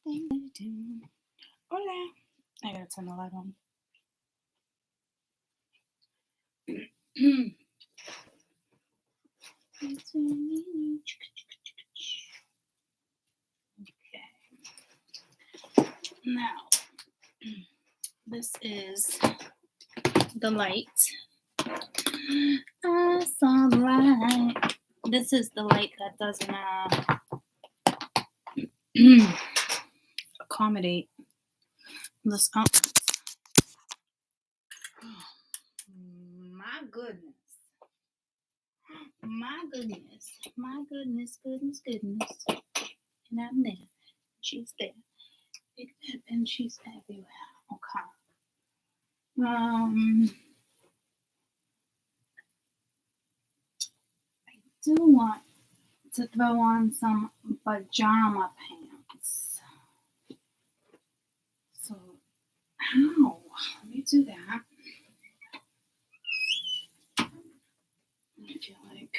thing I do. Hola. I gotta turn the light on. Okay. Now, this is the light. I saw the light. This is the light that doesn't accommodate this outfit. My goodness. My goodness. My goodness. And I'm there. She's there. And she's everywhere. Okay. I do want to throw on some pajama pants. So, how? Let me do that. I feel like.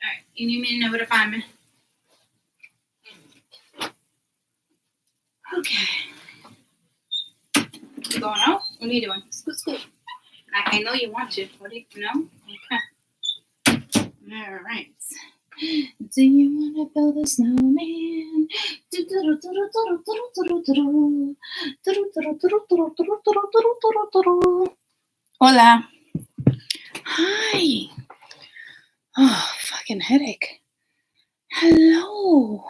Alright, you need me to know where to find me? Okay. You going out? What are you doing? Scoot. I know you want to. What do you know? Okay. Alright. Do you want to build a snowman? Hola. Hi. Oh, fucking headache. Hello.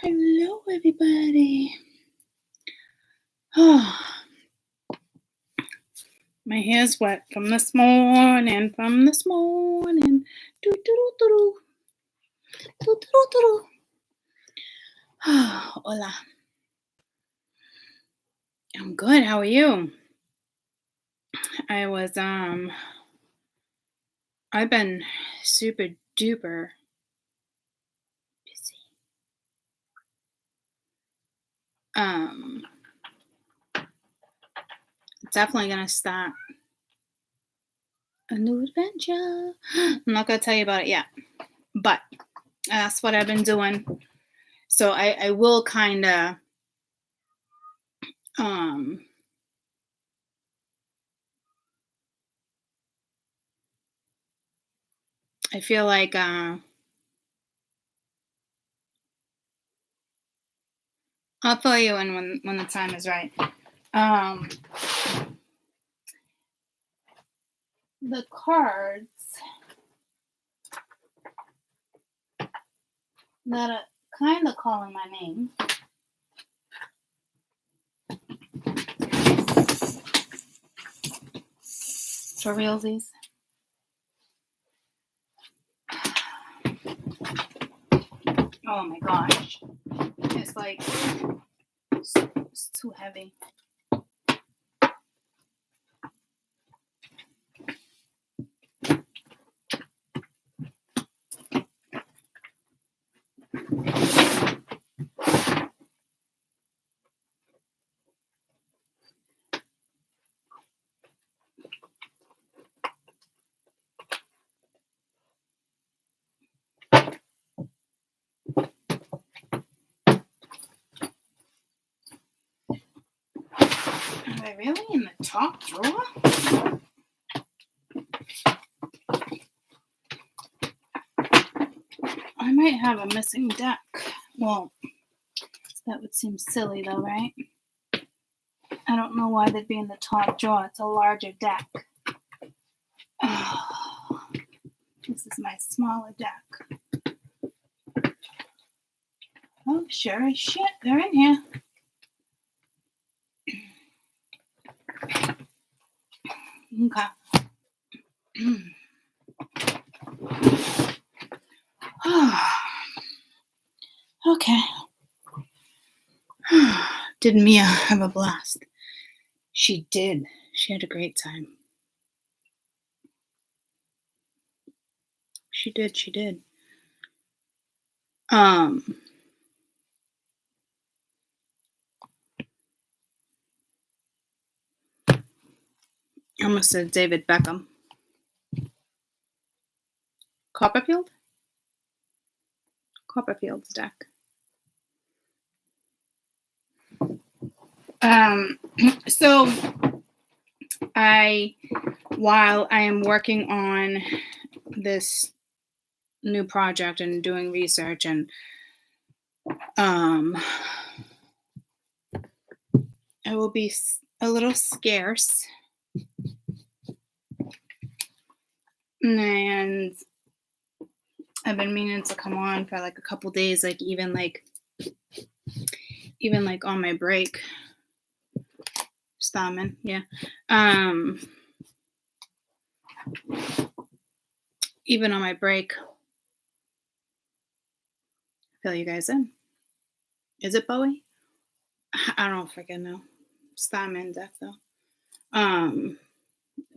Hello, everybody. Oh. My hair's wet from this morning. Oh, hola. I'm good. How are you? I've been super duper busy. Definitely gonna start a new adventure. I'm not gonna tell you about it yet, but that's what I've been doing. So I will kind of I feel like I'll fill you in when the time is right. The cards that are kind of calling my name. For realsies. Oh my gosh. It's like, it's too heavy. Am I really in the top drawer? I might have a missing deck. Well, that would seem silly though, right? I don't know why they'd be in the top drawer. It's a larger deck. Oh, this is my smaller deck. Oh, sure as shit, they're in here. Okay. Okay. Did Mia have a blast? She did. She had a great time. She did. She did. I almost said David Beckham. Copperfield? Copperfield's deck. So while I am working on this new project and doing research and I will be a little scarce, and I've been meaning to come on for like a couple days, like even on my break. Stamen, yeah. Even on my break, fill you guys in. Is it Bowie? I don't freaking know. Stamen death though.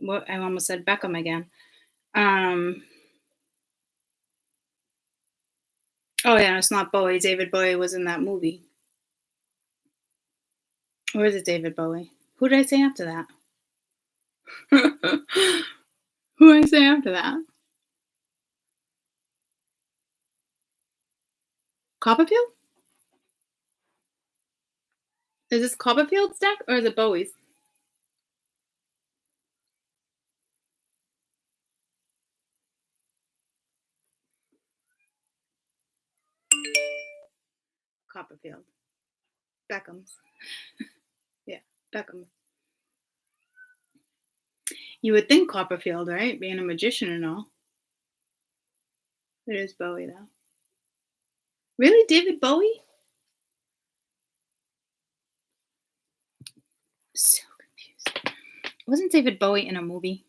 What I almost said Beckham again. Oh yeah, it's not Bowie. David Bowie was in that movie. Or is it David Bowie? Who did I say after that? Who did I say after that? Copperfield? Is this Copperfield's deck or is it Bowie's? Copperfield. Beckham's. Yeah, Beckham. You would think Copperfield, right? Being a magician and all. It is Bowie, though. Really? David Bowie? So confused. Wasn't David Bowie in a movie?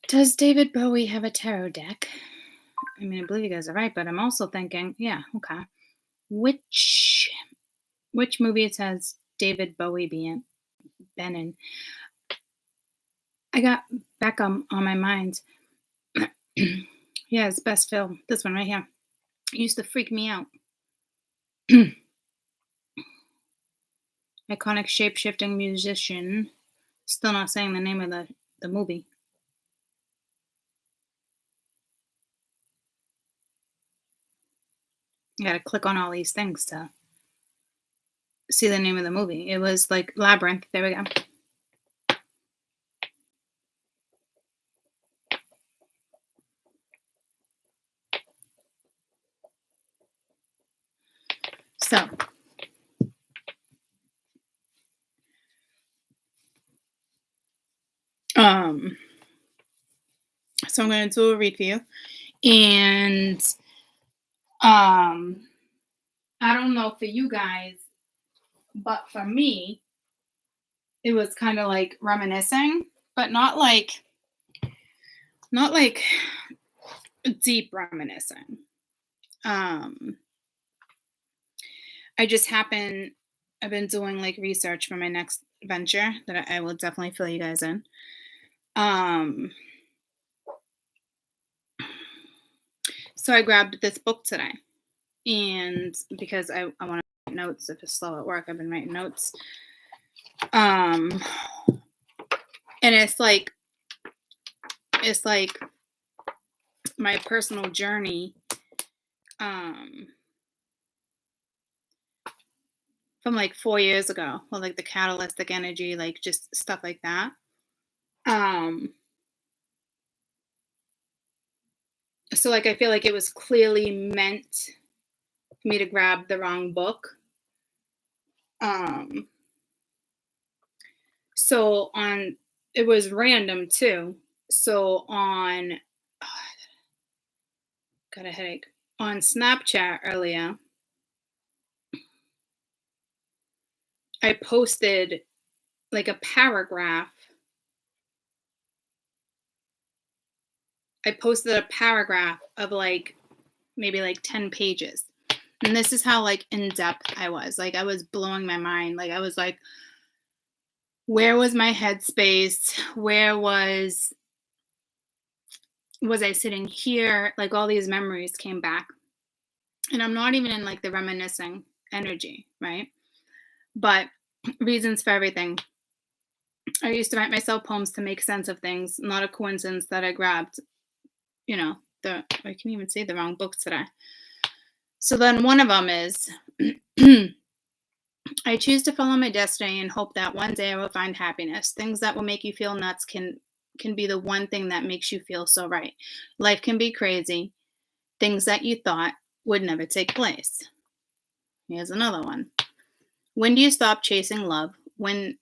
Does David Bowie have a tarot deck? I mean, I believe you guys are right, but I'm also thinking, yeah, okay. Which movie it says David Bowie been in? I got Beckham on my mind. Yeah, it's best film. This one right here. It used to freak me out. Iconic shape-shifting musician. Still not saying the name of the movie. You gotta click on all these things to see the name of the movie. It was like Labyrinth. There we go. So I'm gonna do a read for you. And I don't know for you guys, but for me, it was kind of like reminiscing, but not like deep reminiscing. I've been doing like research for my next venture that I will definitely fill you guys in. So I grabbed this book today, and because I want to write notes. If it's slow at work, I've been writing notes. And it's like my personal journey from like 4 years ago, or like the catalytic energy, like just stuff like that. So like I feel like it was clearly meant for me to grab the wrong book. So it was random too. So got a headache. On Snapchat earlier, I posted like a paragraph. I posted a paragraph of like maybe like 10 pages. And this is how like in depth I was. Like I was blowing my mind. Like I was like, where was my headspace? Where was I sitting here? Like all these memories came back. And I'm not even in like the reminiscing energy, right? But reasons for everything. I used to write myself poems to make sense of things. Not a coincidence that I grabbed, I can't even say the wrong book today. So then one of them is I choose to follow my destiny and hope that one day I will find happiness. Things that will make you feel nuts can be the one thing that makes you feel so right. Life can be crazy. Things that you thought would never take place. Here's another one. When do you stop chasing love? When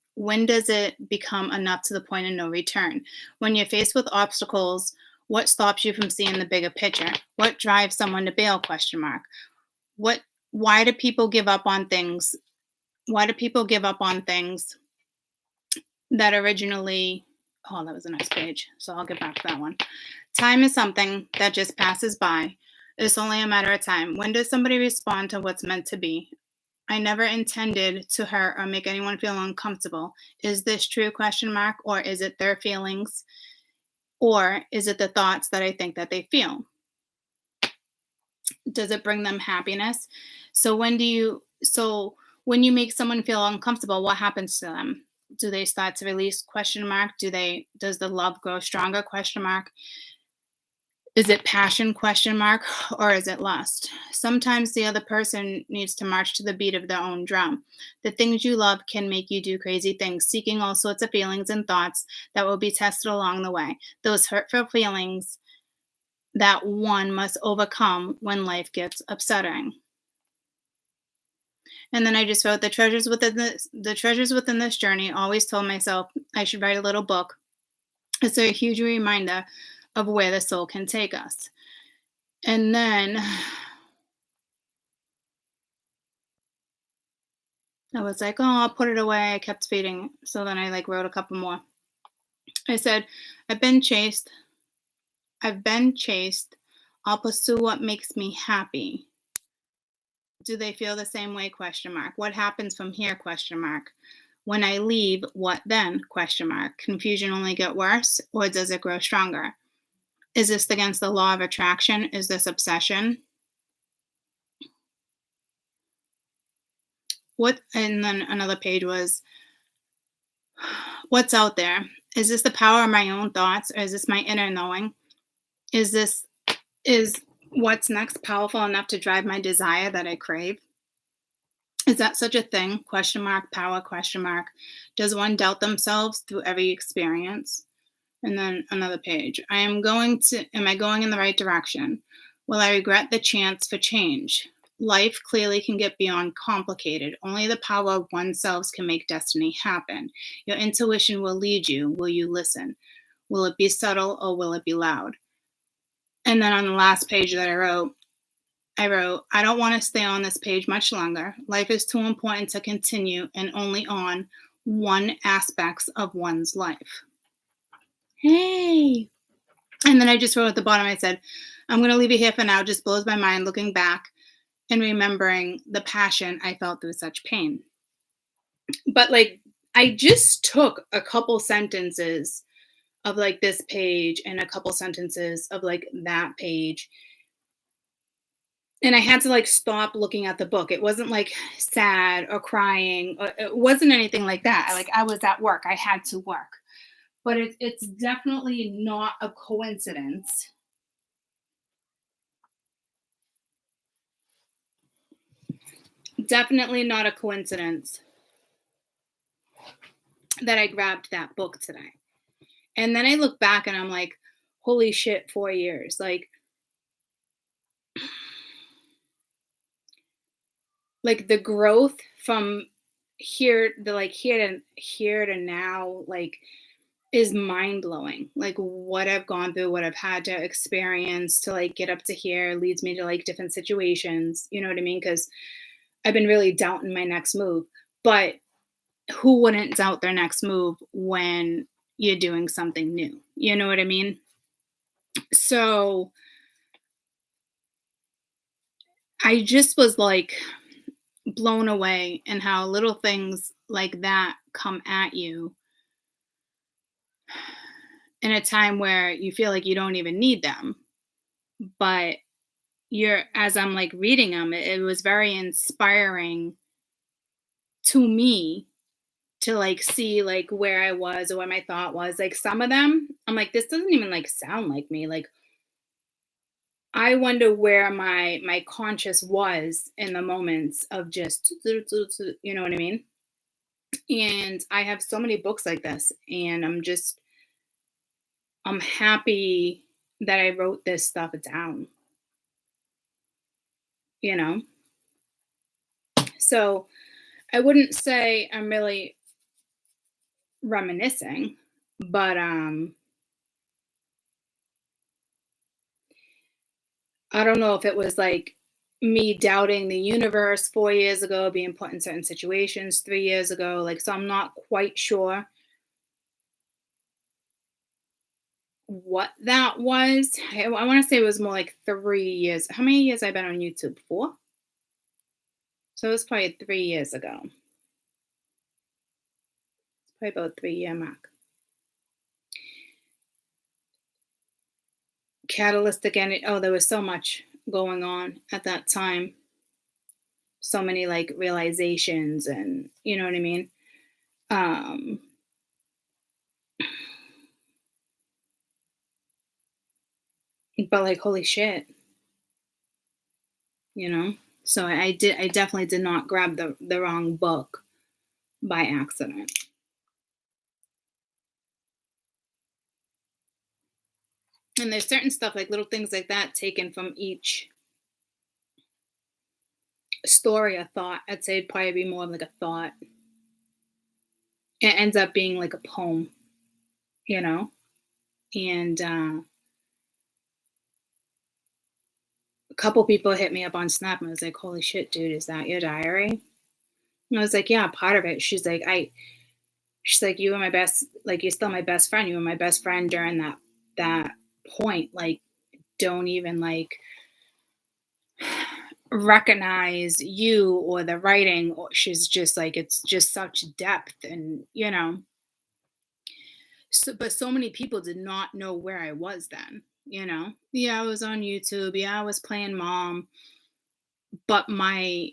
does it become enough to the point of no return? When you're faced with obstacles, what stops you from seeing the bigger picture? What drives someone to bail? Question mark. Why do people give up on things? Why do people give up on things that originally, oh, that was the next page. So I'll get back to that one. Time is something that just passes by. It's only a matter of time. When does somebody respond to what's meant to be? I never intended to hurt or make anyone feel uncomfortable. Is this true? Question mark. Or is it their feelings? Or is it the thoughts that I think that they feel? Does it bring them happiness? So when you make someone feel uncomfortable, what happens to them? Do they start to release? Question mark. Does the love grow stronger? Question mark. Is it passion? Question mark. Or is it lust? Sometimes the other person needs to march to the beat of their own drum. The things you love can make you do crazy things, seeking all sorts of feelings and thoughts that will be tested along the way. Those hurtful feelings that one must overcome when life gets upsetting. And then I just wrote the treasures within this journey. Always told myself I should write a little book. It's a huge reminder of where the soul can take us. And then I was like, oh, I'll put it away. I kept feeding. So then I like wrote a couple more. I said, I've been chased. I'll pursue what makes me happy. Do they feel the same way? Question mark. What happens from here? Question mark. When I leave, what then? Question mark. Confusion only get worse, or does it grow stronger? Is this against the law of attraction? Is this obsession? And then another page was, what's out there? Is this the power of my own thoughts, or is this my inner knowing? Is what's next powerful enough to drive my desire that I crave? Is that such a thing? Question mark. Power? Question mark. Does one doubt themselves through every experience? And then another page. Am I going in the right direction? Will I regret the chance for change? Life clearly can get beyond complicated. Only the power of oneself can make destiny happen. Your intuition will lead you. Will you listen? Will it be subtle or will it be loud? And then on the last page that I wrote, I don't want to stay on this page much longer. Life is too important to continue and only on one aspect of one's life. Hey. And then I just wrote at the bottom, I said, I'm going to leave it here for now. Just blows my mind looking back and remembering the passion I felt through such pain. But like, I just took a couple sentences of like this page and a couple sentences of like that page. And I had to like stop looking at the book. It wasn't like sad or crying. Or, it wasn't anything like that. I was at work. I had to work. But it's definitely not a coincidence. Definitely not a coincidence that I grabbed that book today. And then I look back and I'm like, holy shit, 4 years. Like the growth from here to now, like, is mind blowing. Like what I've gone through, what I've had to experience to like get up to here leads me to like different situations. You know what I mean? Because I've been really doubting my next move. But who wouldn't doubt their next move when you're doing something new? You know what I mean? So I just was like blown away and how little things like that come at you in a time where you feel like you don't even need them. But you're as I'm like reading them, it was very inspiring to me to like see like where I was or what my thought was. Like some of them, I'm like, this doesn't even like sound like me. Like I wonder where my conscious was in the moments of just you know what I mean? And I have so many books like this, and I'm happy that I wrote this stuff down, you know? So I wouldn't say I'm really reminiscing, but I don't know if it was like me doubting the universe 4 years ago, being put in certain situations 3 years ago. Like, so I'm not quite sure what that was. I want to say it was more like 3 years. How many years I've been on YouTube? 4? So it was probably 3 years ago. Probably about 3 year mark. Catalytic energy. Oh, there was so much going on at that time. So many like realizations, and you know what I mean? Um, but like, holy shit, you know? So I definitely did not grab the wrong book by accident. And there's certain stuff like little things like that taken from each story, a thought. I'd say it'd probably be more of like a thought. It ends up being like a poem, you know? And a couple people hit me up on Snap and was like, holy shit, dude, is that your diary? And I was like, yeah, part of it. She's like, you were my best, like, you're still my best friend. You were my best friend during that point. Like, don't even like recognize you or the writing. Or she's just like, it's just such depth, and you know, so but so many people did not know where I was then, you know. Yeah, I was on YouTube. Yeah, I was playing mom, but my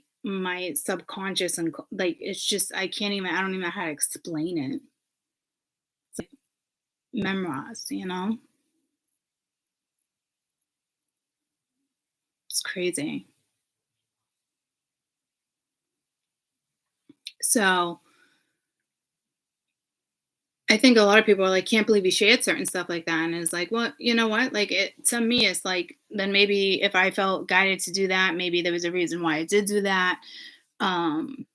subconscious and like it's just I don't even know how to explain it. It's like memorized, you know. It's crazy. So I think a lot of people are like, can't believe you shared certain stuff like that. And it's like, well, you know what? Like it to me, it's like then maybe if I felt guided to do that, maybe there was a reason why I did do that. Um,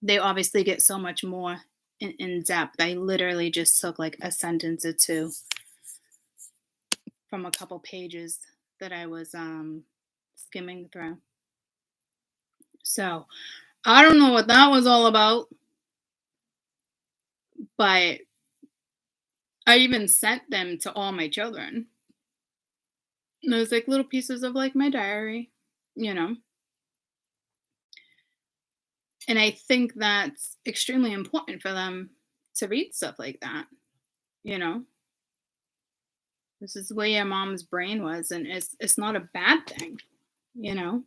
they obviously get so much more in depth. I literally just took like a sentence or two from a couple pages that I was skimming through. So I don't know what that was all about, but I even sent them to all my children. And it was like little pieces of like my diary, you know. And I think that's extremely important for them to read stuff like that, you know. This is the way your mom's brain was, and it's not a bad thing, you know.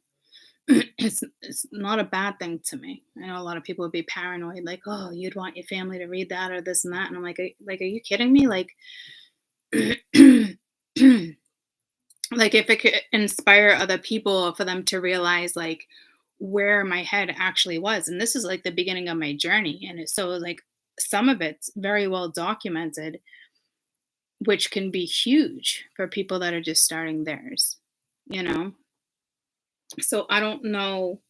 It's not a bad thing to me. I know a lot of people would be paranoid, like, oh, you'd want your family to read that or this and that, and I'm like, like, are you kidding me? Like, like if it could inspire other people for them to realize like where my head actually was, and this is like the beginning of my journey, and it's so like some of it's very well documented, which can be huge for people that are just starting theirs, you know. So I don't know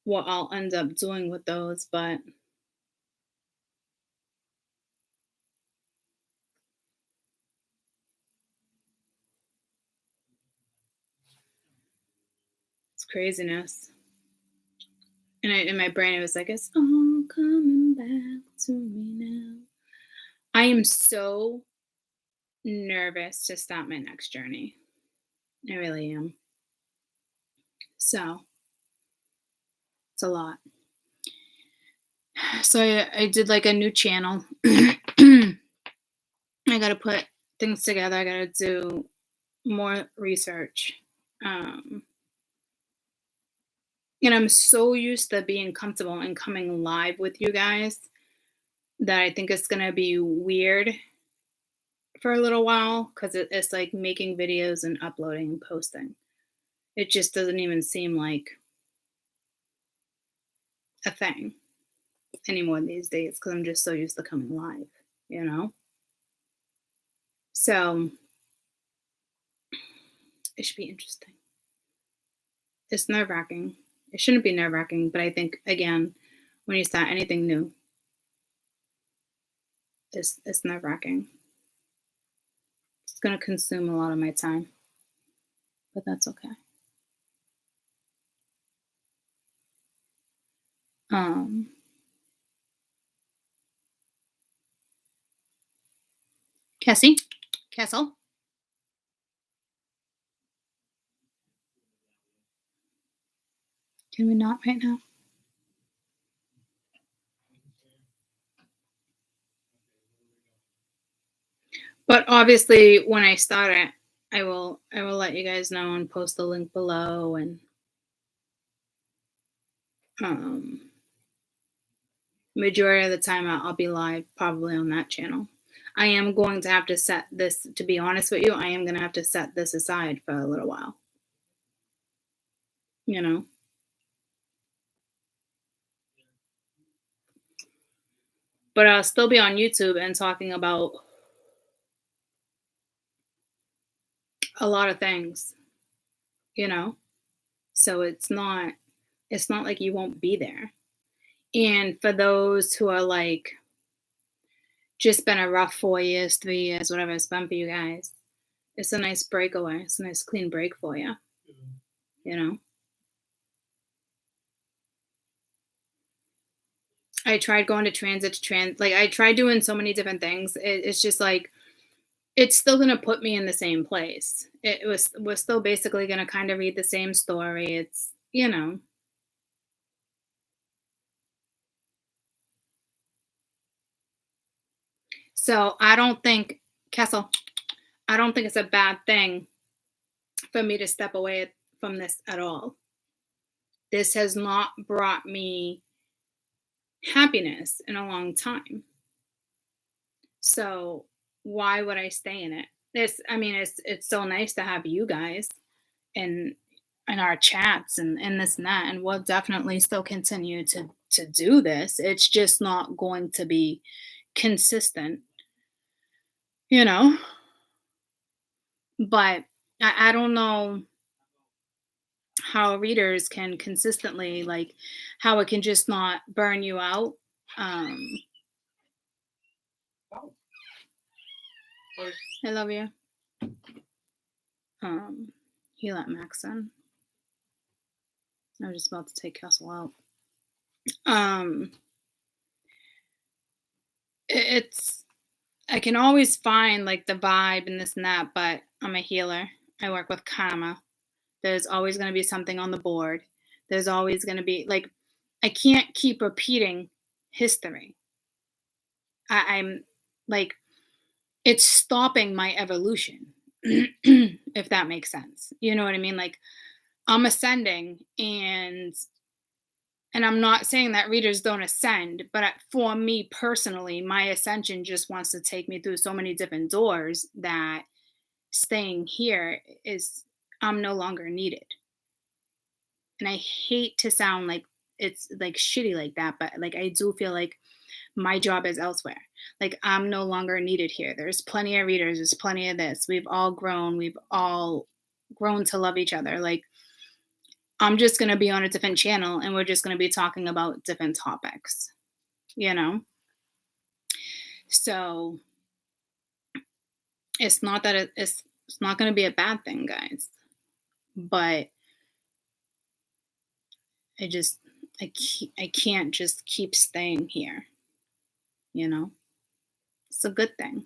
what I'll end up doing with those, but it's craziness. And in my brain, it was like, it's all coming back to me now. I am so nervous to start my next journey. I really am. So it's a lot. So I did like a new channel. I got to put things together. I got to do more research. And I'm so used to being comfortable and coming live with you guys that I think it's going to be weird for a little while because it's like making videos and uploading and posting. It just doesn't even seem like a thing anymore these days because I'm just so used to coming live, you know? So it should be interesting. It's nerve wracking. It shouldn't be nerve wracking, but I think, again, when you start anything new, it's nerve wracking. It's going to consume a lot of my time, but that's okay. Cassie? Castle? Can we not right now? But obviously, when I start it, I will let you guys know and post the link below. And majority of the time, I'll be live probably on that channel. I am going to have to set this, to be honest with you, I am going to have to set this aside for a little while. You know? But I'll still be on YouTube and talking about a lot of things, you know? So it's not like you won't be there. And for those who are like, just been a rough 4 years, 3 years, whatever it's been for you guys, it's a nice breakaway. It's a nice clean break for you. You know? I tried going to transit like I tried doing so many different things. It's just like, it's still going to put me in the same place. We're still basically going to kind of read the same story. It's, you know. So I don't think, Castle, I don't think it's a bad thing for me to step away from this at all. This has not brought me happiness in a long time. So why would I stay in it? It's so nice to have you guys in our chats and this and that, and we'll definitely still continue to do this. It's just not going to be consistent, you know. But I don't know how readers can consistently, like, how it can just not burn you out. I love you. He let Max in. I was just about to take Castle out. It's, I can always find like the vibe and this and that, but I'm a healer. I work with karma. There's always going to be something on the board. There's always going to be, like, I can't keep repeating history. I'm like, it's stopping my evolution, if that makes sense. You know what I mean? Like, I'm ascending, and I'm not saying that readers don't ascend, but for me personally, my ascension just wants to take me through so many different doors that staying here is, I'm no longer needed. And I hate to sound like it's like shitty like that, but like I do feel like my job is elsewhere. Like, I'm no longer needed here. There's plenty of readers, there's plenty of this. We've all grown to love each other. Like, I'm just going to be on a different channel and we're just going to be talking about different topics, you know? So it's not that it's not going to be a bad thing, guys. But I can't just keep staying here, you know? It's a good thing.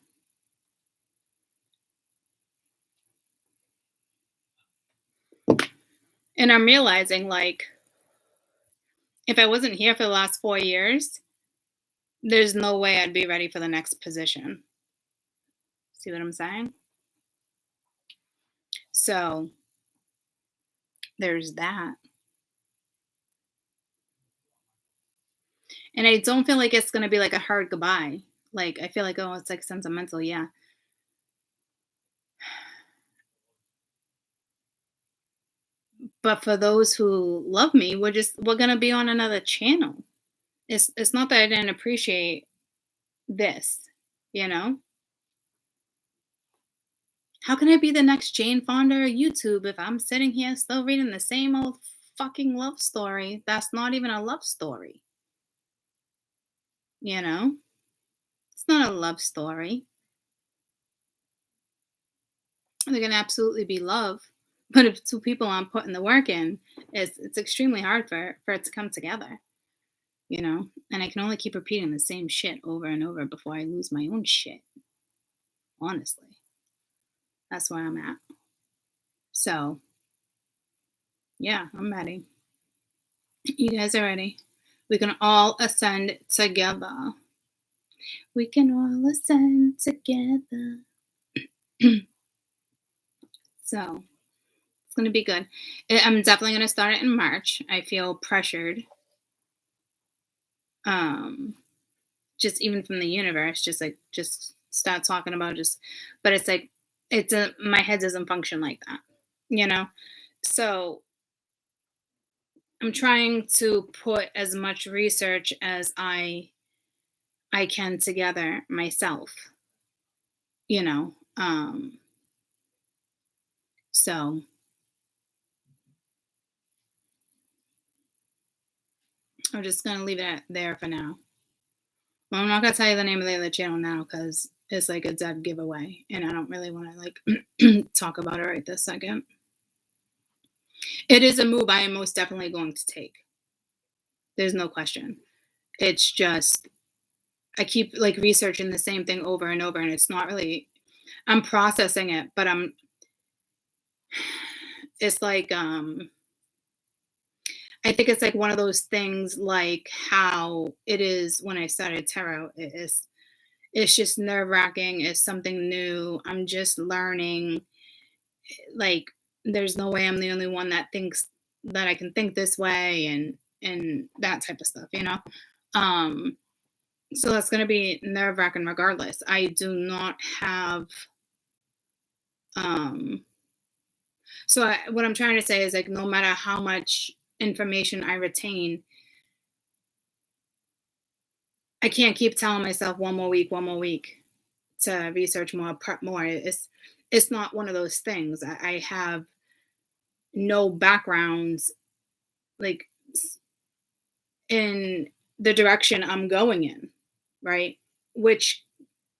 And I'm realizing, like, if I wasn't here for the last 4 years, there's no way I'd be ready for the next position. See what I'm saying? So, there's that. And I don't feel like it's gonna be like a hard goodbye. Like, I feel like, oh, it's like sentimental, yeah. But for those who love me, we're gonna be on another channel. It's not that I didn't appreciate this, you know? How can I be the next Jane Fonda of YouTube if I'm sitting here still reading the same old fucking love story that's not even a love story, you know? It's not a love story. There can absolutely be love, but if two people aren't putting the work in, it's extremely hard for it to come together, you know? And I can only keep repeating the same shit over and over before I lose my own shit, honestly. That's where I'm at. So, yeah, I'm ready. You guys are ready. We can all ascend together. We can all ascend together. So, it's going to be good. I'm definitely going to start it in March. I feel pressured. Just even from the universe, just start talking about but it's like, my head doesn't function like that, you know? So, I'm trying to put as much research as I can together myself, you know. So I'm just gonna leave it there for now. Well, I'm not gonna tell you the name of the other channel now because it's like a dead giveaway, and I don't really want to like talk about it right this second. It is a move I am most definitely going to take. There's no question. It's just I keep like researching the same thing over and over, and it's not really. I'm processing it, but It's like I think it's like one of those things like how it is when I started tarot. It's just nerve wracking. It's something new. I'm just learning. Like there's no way I'm the only one that thinks that I can think this way and that type of stuff, you know? Um so that's gonna be nerve wracking regardless. I do not have um what I'm trying to say is like no matter how much information I retain, I can't keep telling myself one more week to research more, prep more. It's not one of those things. I have no backgrounds like in the direction I'm going in, right? Which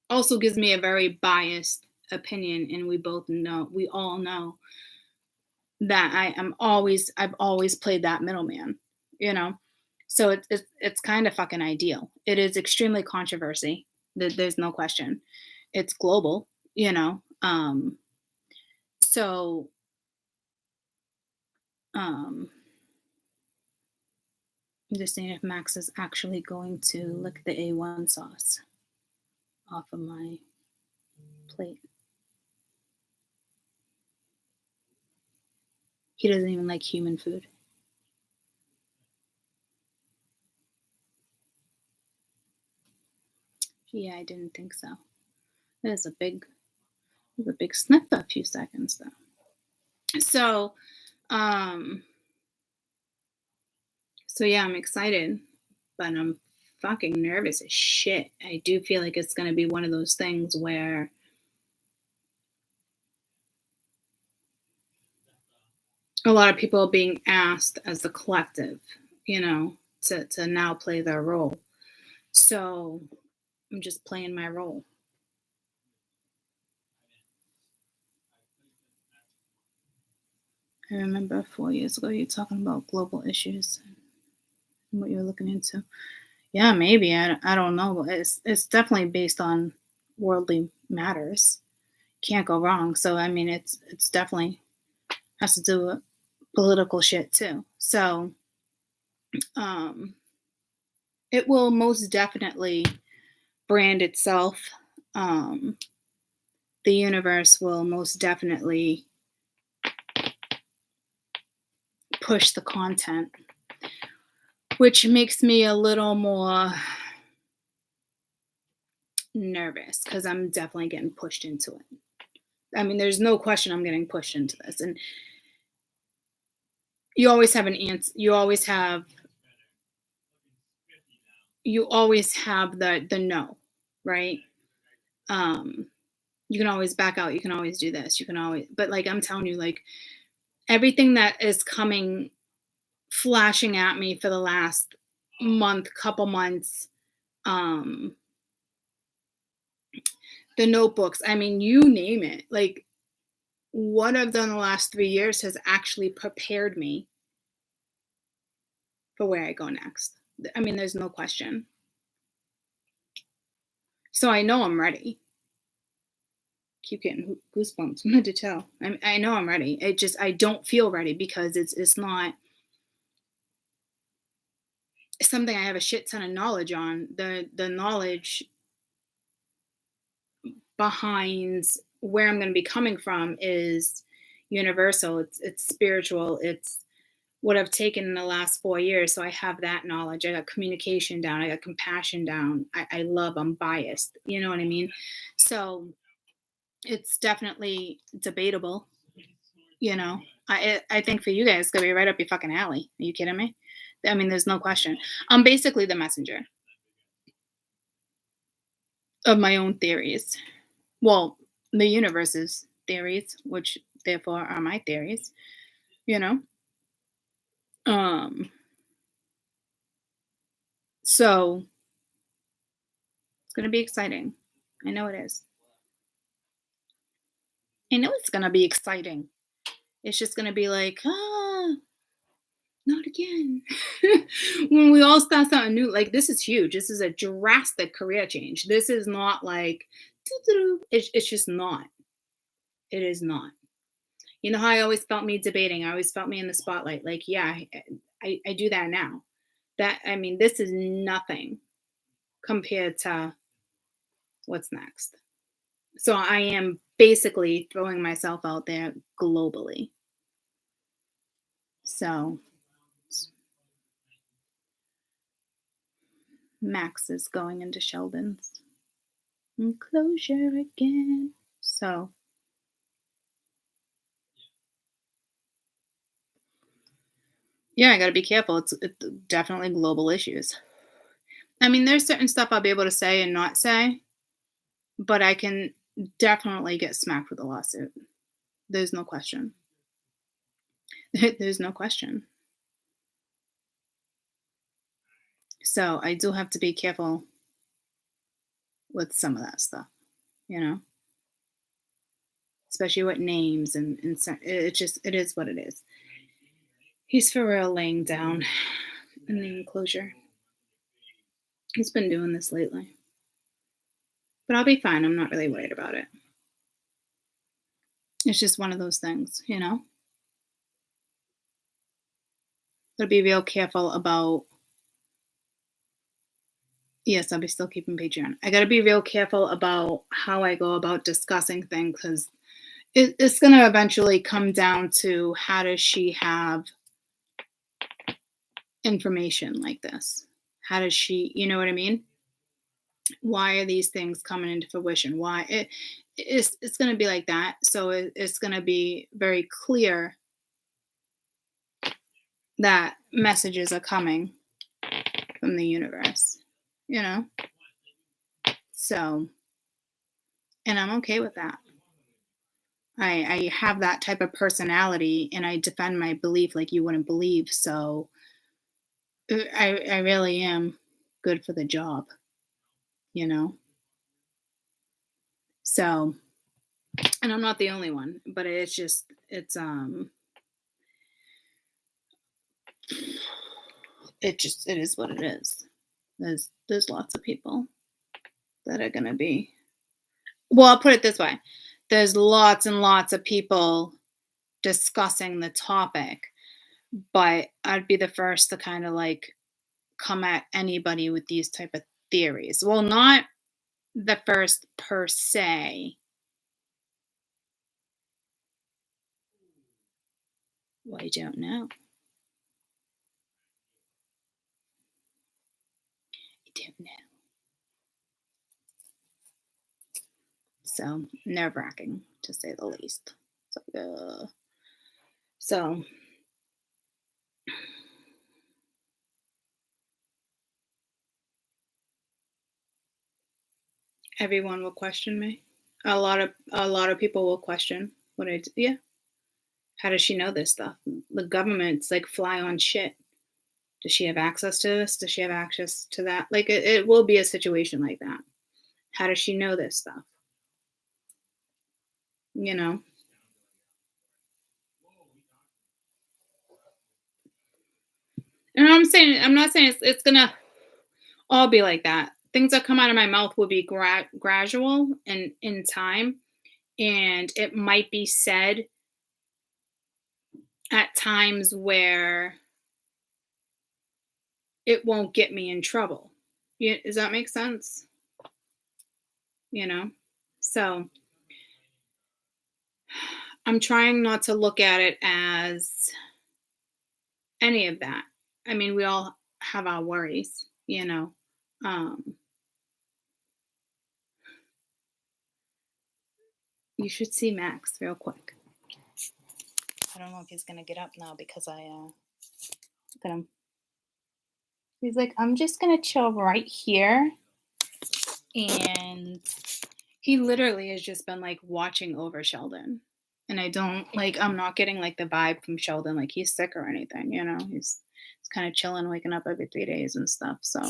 also gives me a very biased opinion, and we all know that I've always played that middleman, you know. So it's kind of fucking ideal. It is extremely controversy. There's no question. It's global, you know. So um, I'm just seeing if Max is actually going to lick the A1 sauce off of my plate. He doesn't even like human food. Yeah, I didn't think so. There's a big sniff for a few seconds though. So, um, so yeah, I'm excited, but I'm fucking nervous as shit. I do feel like it's gonna be one of those things where a lot of people are being asked as a collective, you know, to now play their role. So I'm just playing my role. I remember 4 years ago you talking about global issues and what you were looking into. Yeah, maybe. I don't know. It's definitely based on worldly matters. Can't go wrong. So I mean, it's definitely has to do with political shit too. So it will most definitely brand itself. Um, the universe will most definitely push the content, which makes me a little more nervous because I'm definitely getting pushed into it. I mean, there's no question I'm getting pushed into this. And you always have an answer. You always have the no, right? Um, you can always back out. You can always do this. You can always, but like I'm telling you, like everything that is coming, flashing at me for the last month, couple months, um, the notebooks. I mean, you name it. Like what I've done the last 3 years has actually prepared me for where I go next. I mean, there's no question. So I know I'm ready. Keep getting goosebumps. I'm to tell. I know I'm ready. It just I don't feel ready because it's not something I have a shit ton of knowledge on. The knowledge behind where I'm going to be coming from is universal. It's spiritual. It's what I've taken in the last 4 years. So I have that knowledge. I got communication down. I got compassion down. I love. I'm biased. You know what I mean? So it's definitely debatable. You know, I think for you guys, it's gonna be right up your fucking alley. Are you kidding me? I mean, there's no question. I'm basically the messenger of my own theories. Well, the universe's theories, which therefore are my theories. You know, um, so it's gonna be exciting. I know it is. I know it's gonna be exciting. It's just gonna be like, not again. When we all start something new, like this is huge. This is a drastic career change. This is not like, doo-doo-doo. It's just not. It is not. You know how I always felt me debating? I always felt me in the spotlight. Like, yeah, I do that now. That, I mean, this is nothing compared to what's next. So I am basically throwing myself out there globally. So Max is going into Sheldon's enclosure again. So yeah, I got to be careful. It's definitely global issues. I mean, there's certain stuff I'll be able to say and not say, but I can definitely get smacked with a lawsuit. There's no question. There's no question. So I do have to be careful with some of that stuff, you know, especially with names it just it is what it is. He's for real laying down in the enclosure. He's been doing this lately, but I'll be fine. I'm not really worried about it. It's just one of those things, you know. Gotta be real careful about. Yes, I'll be still keeping Patreon. I gotta be real careful about how I go about discussing things because it's gonna eventually come down to how does she have information like this? How does she, you know what I mean? Why are these things coming into fruition? Why it's gonna be like that. So it's gonna be very clear that messages are coming from the universe, you know? So, and I'm okay with that. I have that type of personality and I defend my belief like you wouldn't believe. So I really am good for the job, you know? So, and I'm not the only one, but it is what it is. There's lots of people that are going to be, well, I'll put it this way. There's lots and lots of people discussing the topic. but I'd be the first to kind of like come at anybody with these type of theories. Well, not the first per se. Well, I don't know. I don't know. So nerve wracking to say the least. So everyone will question me. A lot of people will question what I do. Yeah. How does she know this stuff? The government's like fly on shit. Does she have access to this? Does she have access to that? Like it will be a situation like that. How does she know this stuff? You know? And I'm not saying it's gonna all be like that. Things that come out of my mouth will be gradual and in time, and it might be said at times where it won't get me in trouble. Yeah, does that make sense? You know? So I'm trying not to look at it as any of that. I mean, we all have our worries, you know. Um, you should see Max real quick. I don't know if he's gonna get up now because I look at him. He's like, I'm just gonna chill right here, and he literally has just been like watching over Sheldon. And I don't like I'm not getting like the vibe from Sheldon like he's sick or anything, you know. He's kind of chilling, waking up every 3 days and stuff. So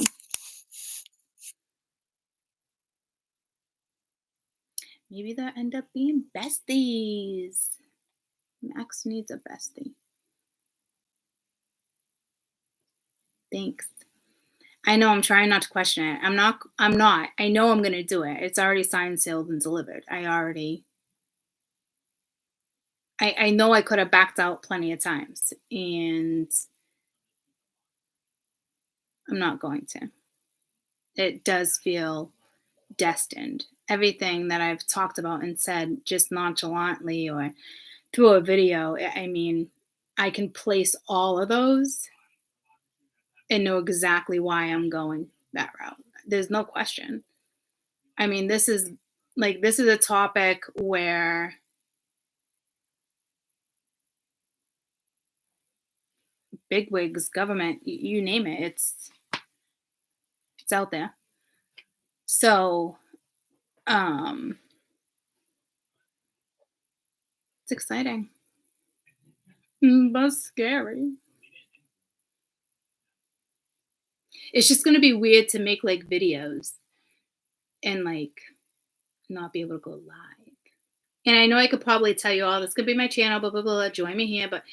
maybe they'll end up being besties. Max needs a bestie. Thanks. I know I'm trying not to question it. I'm not. I know I'm gonna do it. It's already signed, sealed, and delivered. I know I could have backed out plenty of times, and I'm not going to. It does feel destined. Everything that I've talked about and said just nonchalantly or through a video, I mean, I can place all of those and know exactly why I'm going that route. There's no question. I mean, this is a topic where bigwigs, government, you name it, it's out there. So, um, it's exciting, but scary. It's just gonna be weird to make like videos and like not be able to go live. And I know I could probably tell you all this could be my channel, blah blah blah. Join me here, but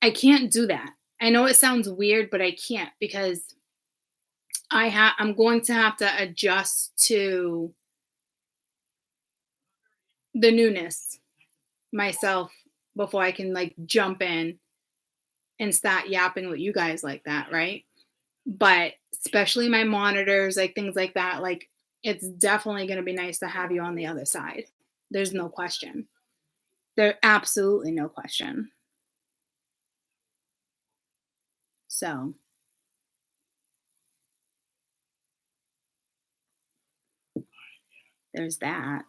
I can't do that. I know it sounds weird, but I can't because I'm going to have to adjust to the newness myself before I can like jump in and start yapping with you guys like that, right? But especially my monitors, like things like that, like it's definitely going to be nice to have you on the other side. There's no question. There absolutely no question. So, there's that.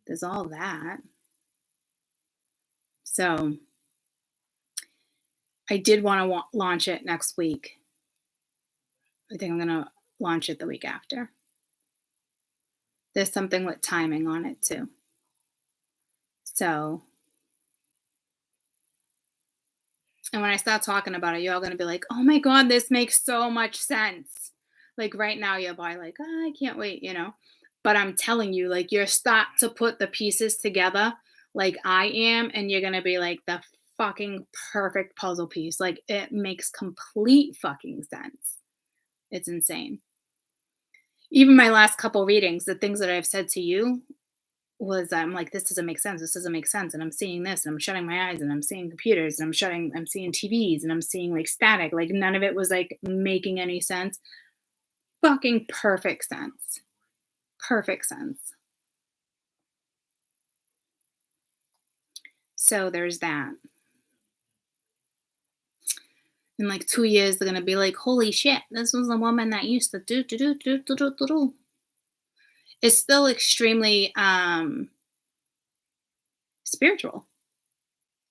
There's all that. So, I did want to launch it next week. I think I'm going to launch it the week after. There's something with timing on it too. So, and when I start talking about it, you're all going to be like, oh my God, this makes so much sense. Like right now, you're probably like, oh, I can't wait, you know? But I'm telling you, like, you're start to put the pieces together like I am, and you're going to be like the fucking perfect puzzle piece. Like, it makes complete fucking sense. It's insane. Even my last couple readings, the things that I've said to you, was I'm like, this doesn't make sense. This doesn't make sense. And I'm seeing this and I'm shutting my eyes and I'm seeing computers and I'm seeing TVs and I'm seeing like static. Like none of it was like making any sense. Fucking perfect sense. Perfect sense. So there's that. In like 2 years, they're gonna be like, holy shit, this was the woman that used to do. It's still extremely spiritual.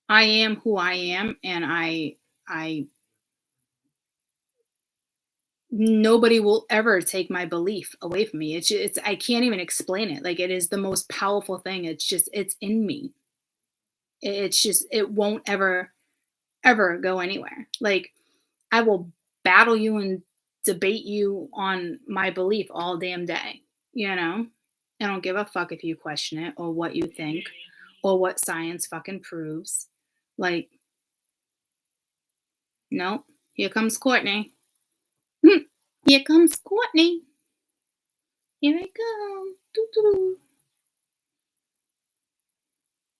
I am who I am, and I nobody will ever take my belief away from me. It's I can't even explain it. Like it is the most powerful thing. It's just it's in me. It's just it won't ever go anywhere. Like I will battle you and debate you on my belief all damn day. You know, I don't give a fuck if you question it or what you think or what science fucking proves. Like, no, here comes Courtney. Here comes Courtney. Here I come. Doo-doo-doo.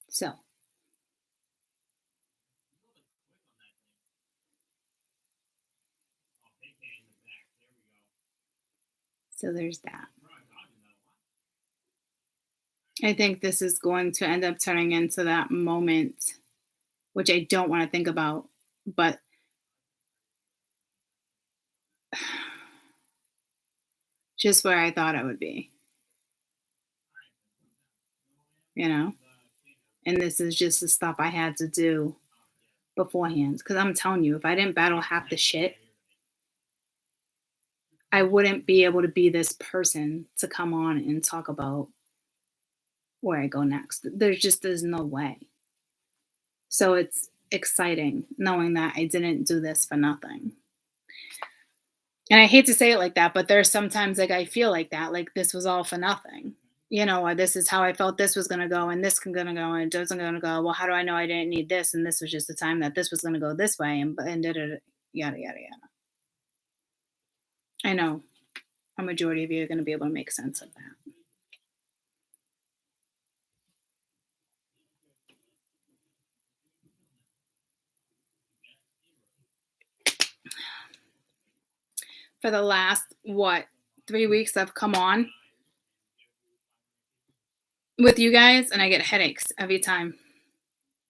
So, so there's that. I think this is going to end up turning into that moment, which I don't want to think about, but just where I thought I would be, you know? And this is just the stuff I had to do beforehand. Because I'm telling you, if I didn't battle half the shit, I wouldn't be able to be this person to come on and talk about where I go next. There's no way. So it's exciting knowing that I didn't do this for nothing. And I hate to say it like that, but there's sometimes like I feel like that, like this was all for nothing. You know, or this is how I felt this was gonna go, and this can gonna go, and it doesn't gonna go. Well, how do I know I didn't need this? And this was just the time that this was gonna go this way, and yada yada yada. I know a majority of you are gonna be able to make sense of that. For the last what 3 weeks, I've come on with you guys, and I get headaches every time.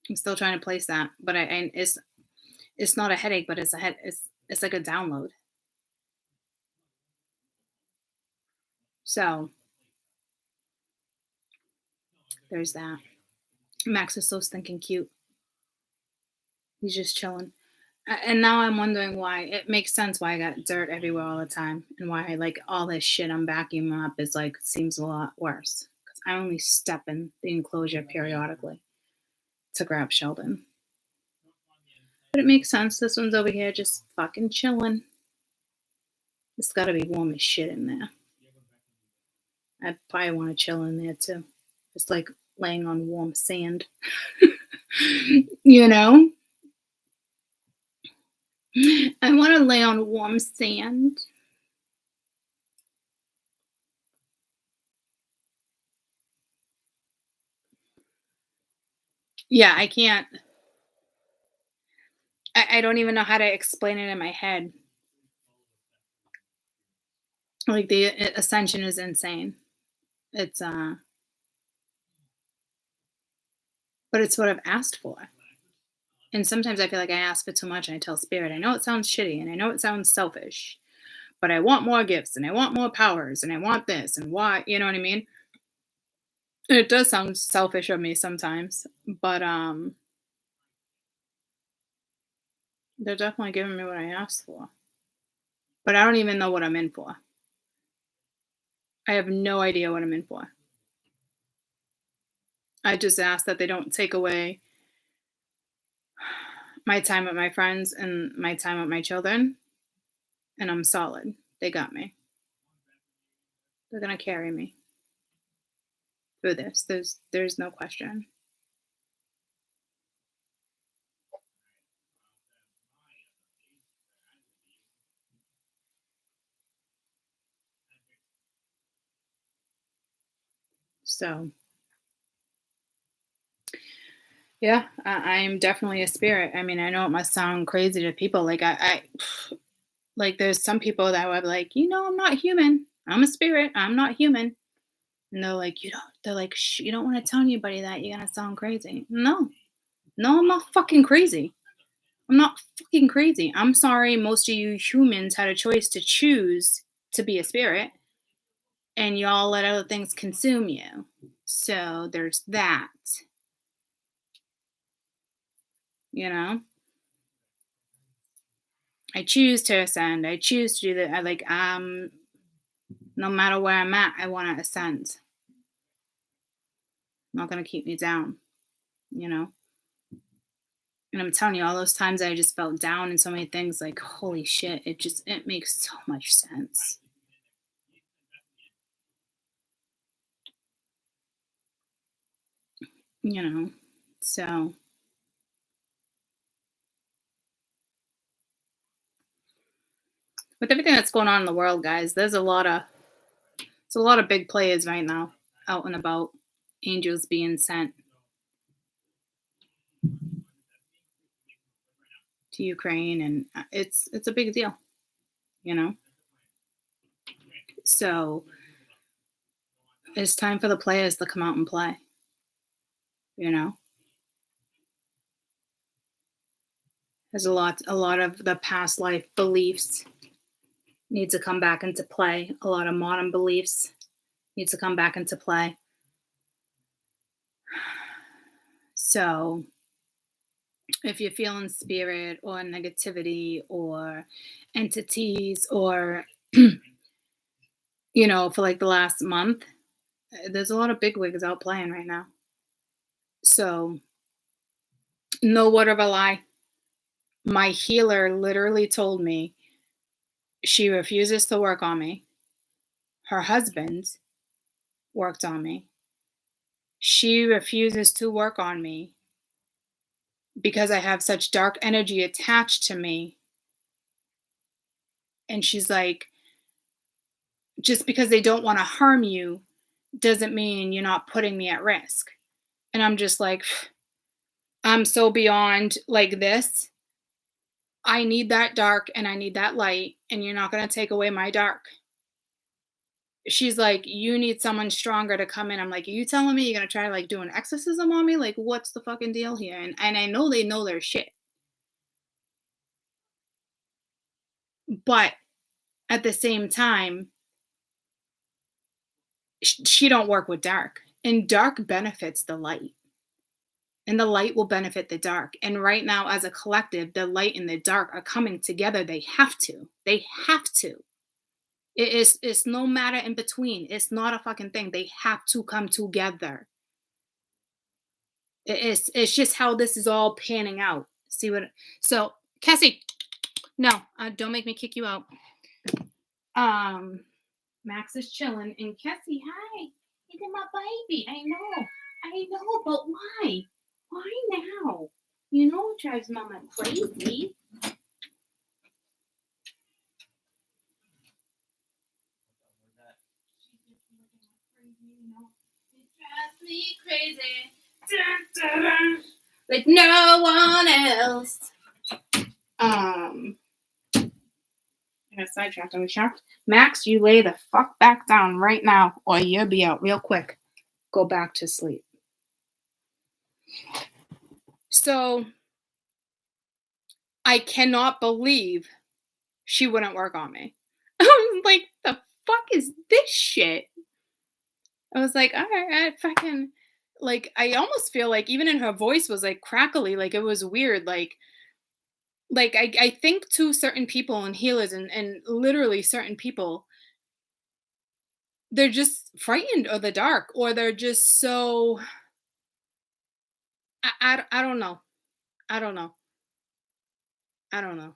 I'm still trying to place that, but I it's not a headache, but it's a head. It's like a download. So there's that. Max is so stinking cute. He's just chilling. And now I'm wondering why. It makes sense why I got dirt everywhere all the time, and why like all this shit I'm vacuuming up is like seems a lot worse. Because I only step in the enclosure periodically to grab Sheldon. But it makes sense. This one's over here just fucking chilling. It's got to be warm as shit in there. I'd probably want to chill in there too. It's like laying on warm sand. you know? I want to lay on warm sand. Yeah, I can't. I don't even know how to explain it in my head. Like the ascension is insane. It's but it's what I've asked for. And sometimes I feel like I ask for too much and I tell spirit, I know it sounds shitty and I know it sounds selfish, but I want more gifts and I want more powers and I want this and why, you know what I mean? It does sound selfish of me sometimes, but they're definitely giving me what I asked for. But I don't even know what I'm in for. I have no idea what I'm in for. I just ask that they don't take away my time with my friends and my time with my children, and I'm solid. They got me. They're gonna carry me through this. There's no question. So Yeah, I'm definitely a spirit. I mean, I know it must sound crazy to people. Like like there's some people that would be like, I'm not human. I'm a spirit. I'm not human. And they're like, you don't. They're like, Shh, you don't want to tell anybody that. You're gonna sound crazy. No, no, I'm not fucking crazy. I'm not fucking crazy. I'm sorry. Most of you humans had a choice to choose to be a spirit, and y'all let other things consume you. So there's that. You know. I choose to ascend. I choose to do that. I like no matter where I'm at, I want to ascend. Not gonna keep me down, you know. And I'm telling you, all those times I just felt down and so many things, like holy shit, it makes so much sense, you know. So with everything that's going on in the world, guys, there's a lot of big players right now out and about, angels being sent to Ukraine, and it's a big deal, you know. So it's time for the players to come out and play, you know. There's a lot of the past life beliefs need to come back into play. A lot of modern beliefs need to come back into play. So if you're feeling spirit or negativity or entities or for like the last month, there's a lot of bigwigs out playing right now. So no word of a lie. My healer literally told me she refuses to work on me. Her husband worked on me. She refuses to work on me because I have such dark energy attached to me. And she's like, just because they don't want to harm you doesn't mean you're not putting me at risk. And I'm just like, I'm so beyond like this. I need that dark and I need that light, and you're not going to take away my dark. She's like, you need someone stronger to come in. I'm like, are you telling me you're going to try like do an exorcism on me? Like, what's the fucking deal here? And I know they know their shit. But at the same time, she don't work with dark, and dark benefits the light, and the light will benefit the dark. And right now, as a collective, the light and the dark are coming together. They have to. It's no matter in between. It's not a fucking thing. They have to come together. It's just how this is all panning out. See what? So Cassie, no, don't make me kick you out. um Max is chilling, and Cassie, hi, look at my baby. I know, but why? Why now? It drives Mama crazy. It drives me crazy. Dun, dun, dun. Like no one else. I got sidetracked on the shout. Max, you lay the fuck back down right now, or you'll be out real quick. Go back to sleep. So I cannot believe she wouldn't work on me. I was like, the fuck is this shit? I was like, all right, I fucking like I almost feel like even in her voice was like crackly, like it was weird. Like I think to certain people and healers and literally certain people, they're just frightened of the dark, or they're just so I don't know. I don't know. I don't know.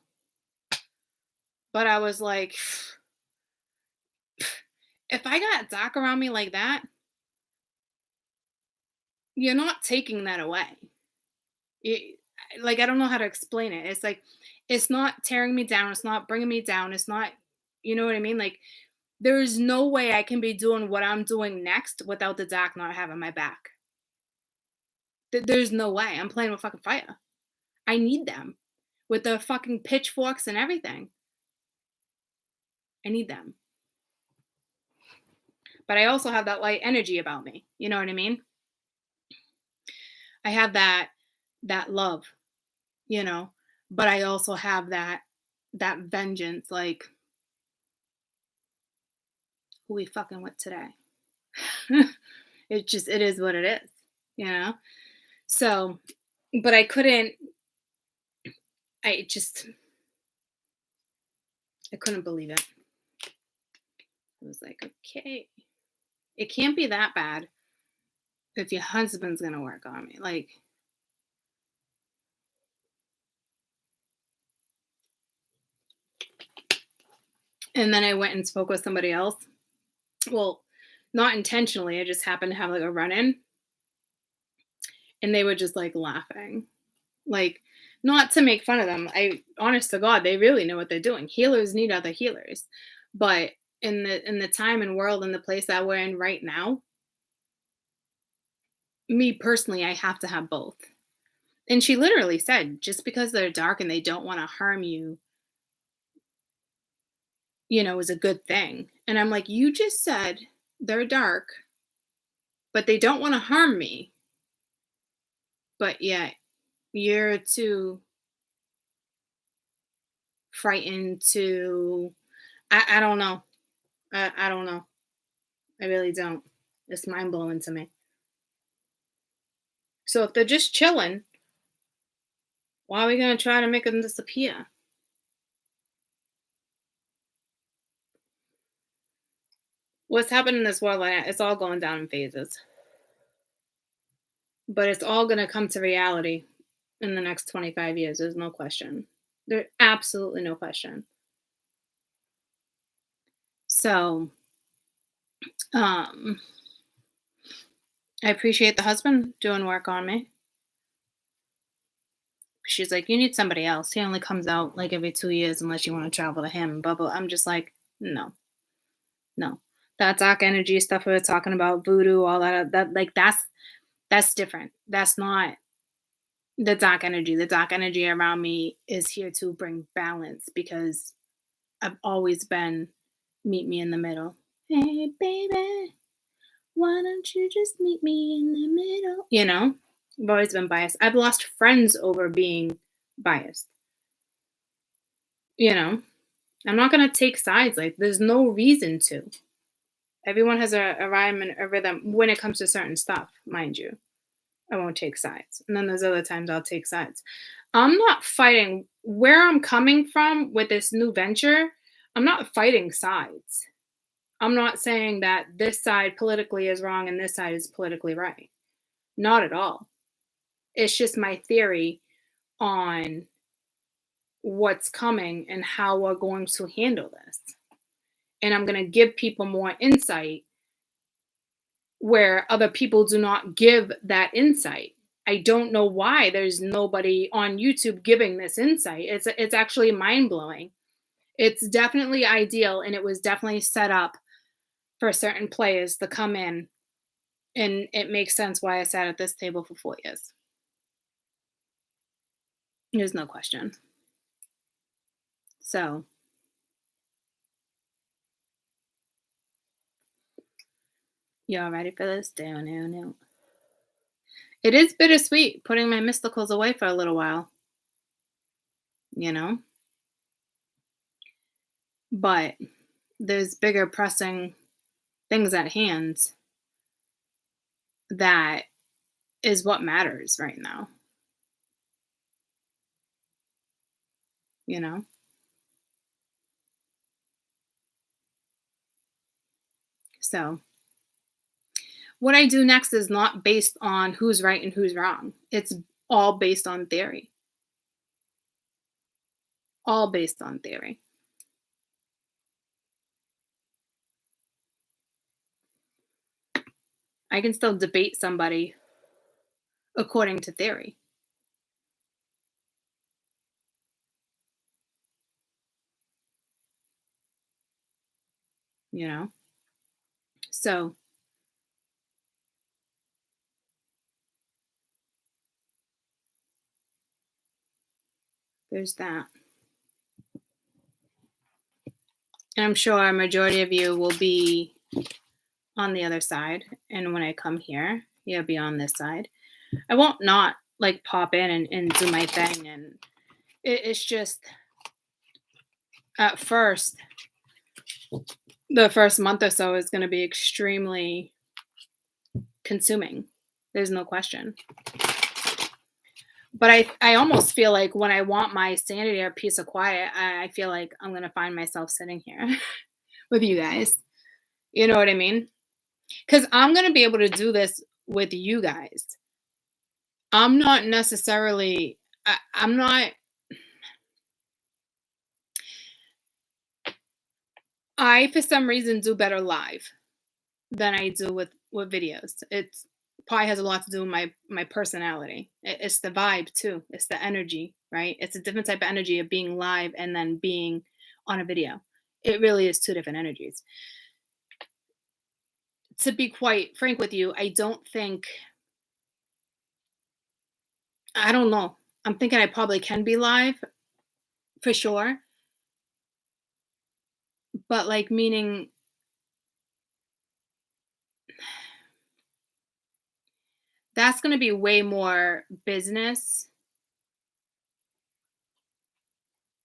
But I was like, if I got dark around me like that, you're not taking that away. It, like I don't know how to explain it. It's like it's not tearing me down. It's not bringing me down. It's not, you know what I mean? Like there's no way I can be doing what I'm doing next without the dark not having my back. There's no way. I'm playing with fucking fire. I need them with the fucking pitchforks and everything. I need them. But I also have that light energy about me. You know what I mean? I have that love, you know, but I also have that vengeance, like, who we fucking with today? It is what it is, you know? So, but I just I couldn't believe it. I was like, okay, it can't be that bad if your husband's gonna work on me. Like, and then I went and spoke with somebody else. Well, not intentionally. I just happened to have like a run in, and they were just like laughing. Like, not to make fun of them. Honest to God, they really know what they're doing. Healers need other healers. But in the time and world and the place that we're in right now, me personally, I have to have both. And she literally said, just because they're dark and they don't want to harm you, is a good thing. And I'm like, you just said they're dark, but they don't want to harm me. But yet you're too frightened to, I don't know. I don't know. I really don't. It's mind blowing to me. So if they're just chilling, why are we going to try to make them disappear? What's happening in this world, it's all going down in phases. But it's all going to come to reality in the next 25 years. There's no question. There's absolutely no question. So, I appreciate the husband doing work on me. She's like, you need somebody else. He only comes out like every 2 years unless you want to travel to him. Blah, blah. I'm just like, no, no. That dark energy stuff we were talking about, voodoo, all that like that's different. That's not the dark energy. The dark energy around me is here to bring balance because I've always been meet me in the middle. Hey baby, why don't you just meet me in the middle? I've always been biased. I've lost friends over being biased. I'm not gonna take sides. Like, there's no reason to. Everyone has a rhyme and a rhythm when it comes to certain stuff, mind you. I won't take sides. And then there's other times I'll take sides. I'm not fighting where I'm coming from with this new venture. I'm not fighting sides. I'm not saying that this side politically is wrong and this side is politically right. Not at all. It's just my theory on what's coming and how we're going to handle this. And I'm going to give people more insight where other people do not give that insight. I don't know why there's nobody on YouTube giving this insight. It's actually mind-blowing. It's definitely ideal, and it was definitely set up for certain players to come in, and it makes sense why I sat at this table for 4 years. There's no question. So, y'all ready for this? No. It is bittersweet putting my mysticals away for a little while, but there's bigger pressing things at hand that is what matters right now. So, what I do next is not based on who's right and who's wrong. It's all based on theory. All based on theory. I can still debate somebody according to theory. So there's that. And I'm sure a majority of you will be on the other side. And when I come here, you'll be on this side. I won't not like pop in and do my thing. And it's just at first, the first month or so is going to be extremely consuming. There's no question. But I almost feel like when I want my sanity or peace of quiet, I feel like I'm going to find myself sitting here with you guys. You know what I mean? Because I'm going to be able to do this with you guys. I'm not necessarily, I'm not, I for some reason do better live than I do with videos. It's probably has a lot to do with my personality. It's the vibe too. It's the energy, right? It's a different type of energy of being live and then being on a video. It really is two different energies. To be quite frank with you, I don't know. I'm thinking I probably can be live for sure. But like meaning that's going to be way more business.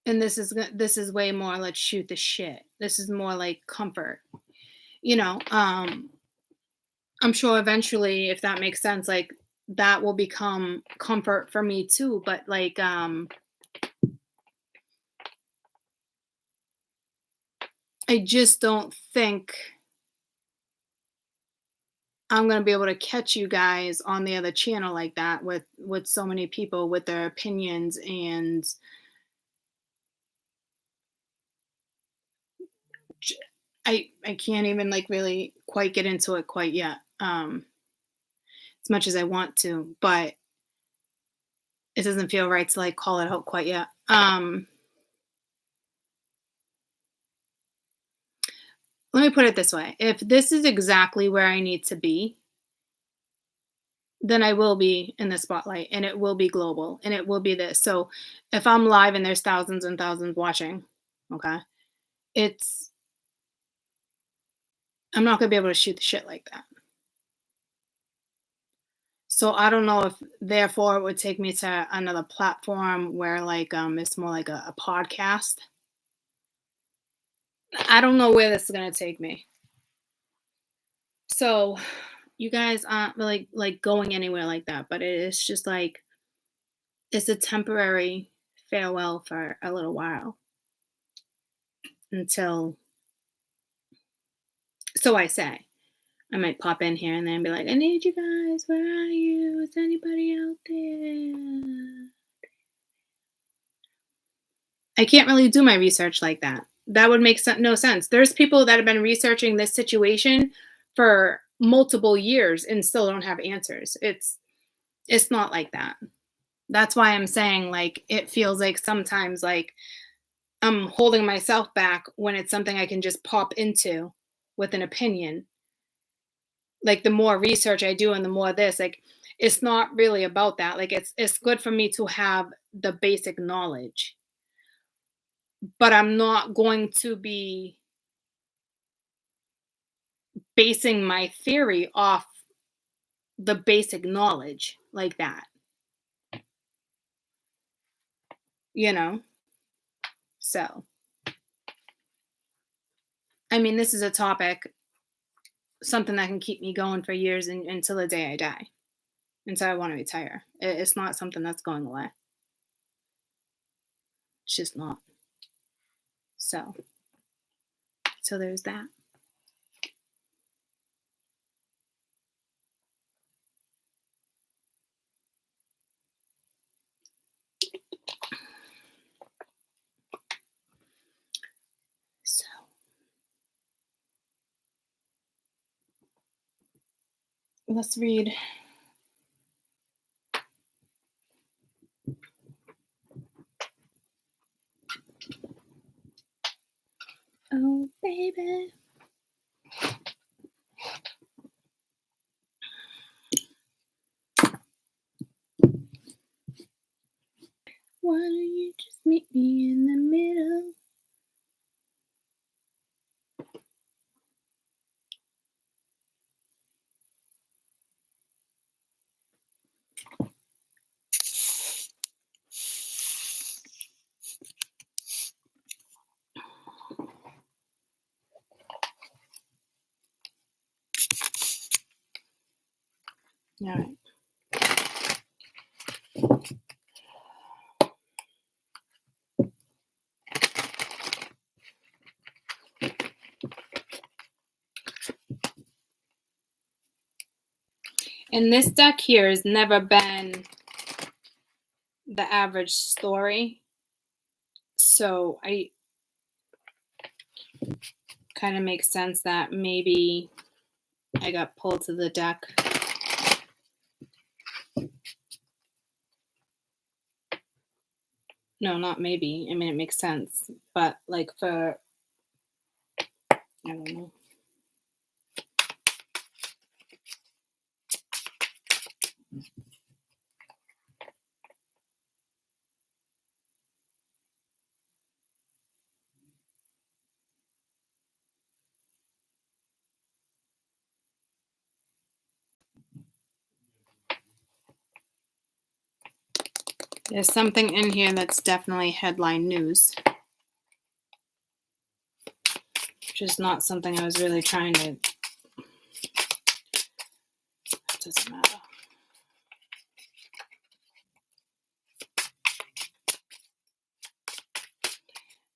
And this is way more let's shoot the shit. This is more like comfort. You know, I'm sure eventually if that makes sense, like that will become comfort for me too, but like I just don't think I'm going to be able to catch you guys on the other channel like that with so many people with their opinions, and I can't even like really quite get into it quite yet. As much as I want to, but it doesn't feel right to like call it out quite yet. Let me put it this way. If this is exactly where I need to be, then I will be in the spotlight and it will be global and it will be this. So if I'm live and there's thousands and thousands watching, okay, I'm not going to be able to shoot the shit like that. So I don't know if therefore it would take me to another platform where like it's more like a podcast. I don't know where this is going to take me. So you guys aren't really like going anywhere like that, but it's just like it's a temporary farewell for a little while until, so I say. I might pop in here and then be like, I need you guys. Where are you? Is anybody out there? I can't really do my research like that. That would make no sense. There's people that have been researching this situation for multiple years and still don't have answers. It's not like that. That's why I'm saying like it feels like sometimes like I'm holding myself back when it's something I can just pop into with an opinion. Like the more research I do and the more this, like it's not really about that. Like it's good for me to have the basic knowledge. But I'm not going to be basing my theory off the basic knowledge like that. You know? So, I mean, this is a topic, something that can keep me going for years until the day I die, until I want to retire. It's not something that's going away. It's just not. So there's that. So let's read. Oh, baby. Why don't you just Meet me in the middle. All right. And this deck here has never been the average story. So I kind of makes sense that maybe I got pulled to the deck. No, not maybe. I mean, it makes sense. But like for, I don't know. There's something in here that's definitely headline news, which is not something I was really trying to. It doesn't matter.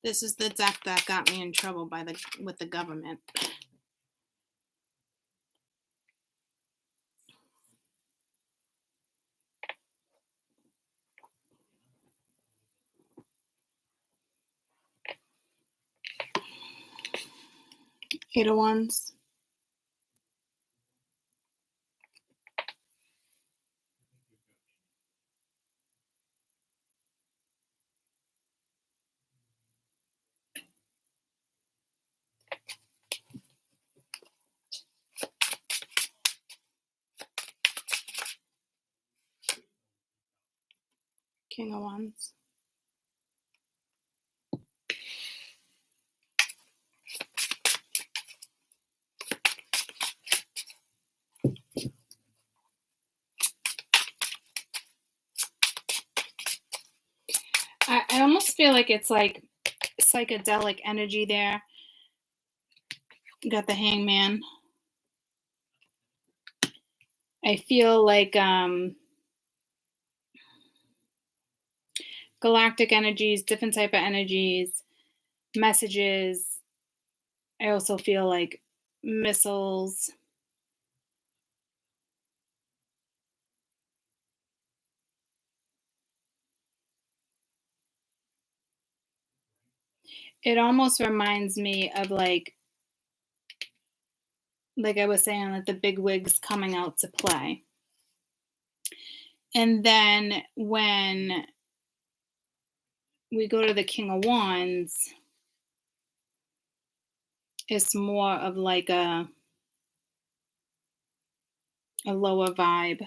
This is the deck that got me in trouble with the government. Eight of Wands. King of Wands. I almost feel like it's like psychedelic energy there. You got the Hangman. I feel like galactic energies, different type of energies, messages. I also feel like missiles. It almost reminds me of like I was saying, like the big wigs coming out to play. And then when we go to the King of Wands, it's more of like a lower vibe.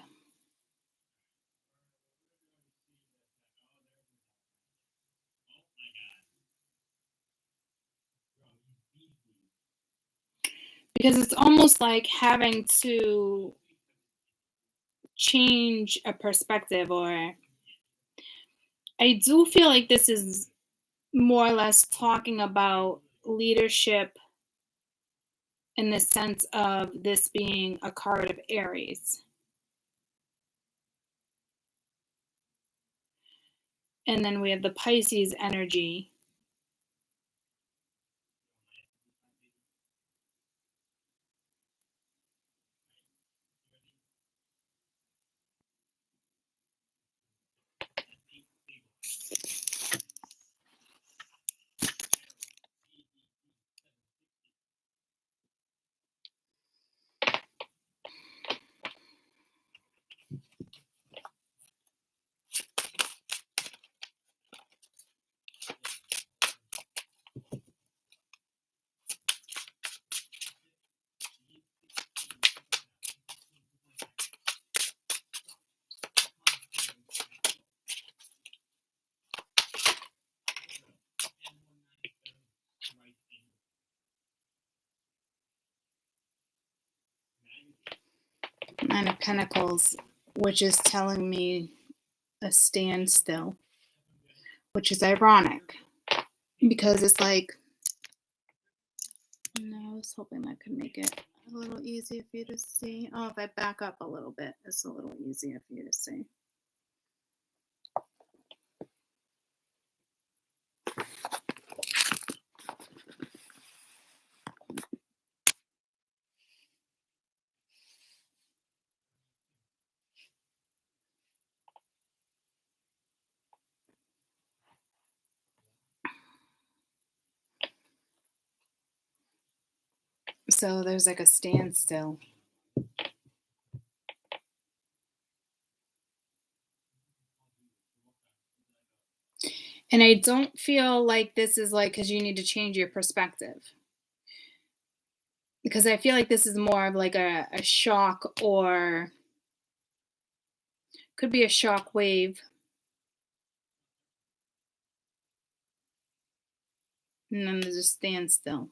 Because it's almost like having to change a perspective, or I do feel like this is more or less talking about leadership in the sense of this being a card of Aries. And then we have the Pisces energy. Nine of Pentacles, which is telling me a standstill, which is ironic because it's like, no, I was hoping that could make it a little easier for you to see. Oh, if I back up a little bit, it's a little easier for you to see. So there's like a standstill. And I don't feel like this is like because you need to change your perspective. Because I feel like this is more of like a shock, or could be a shock wave. And then there's a standstill.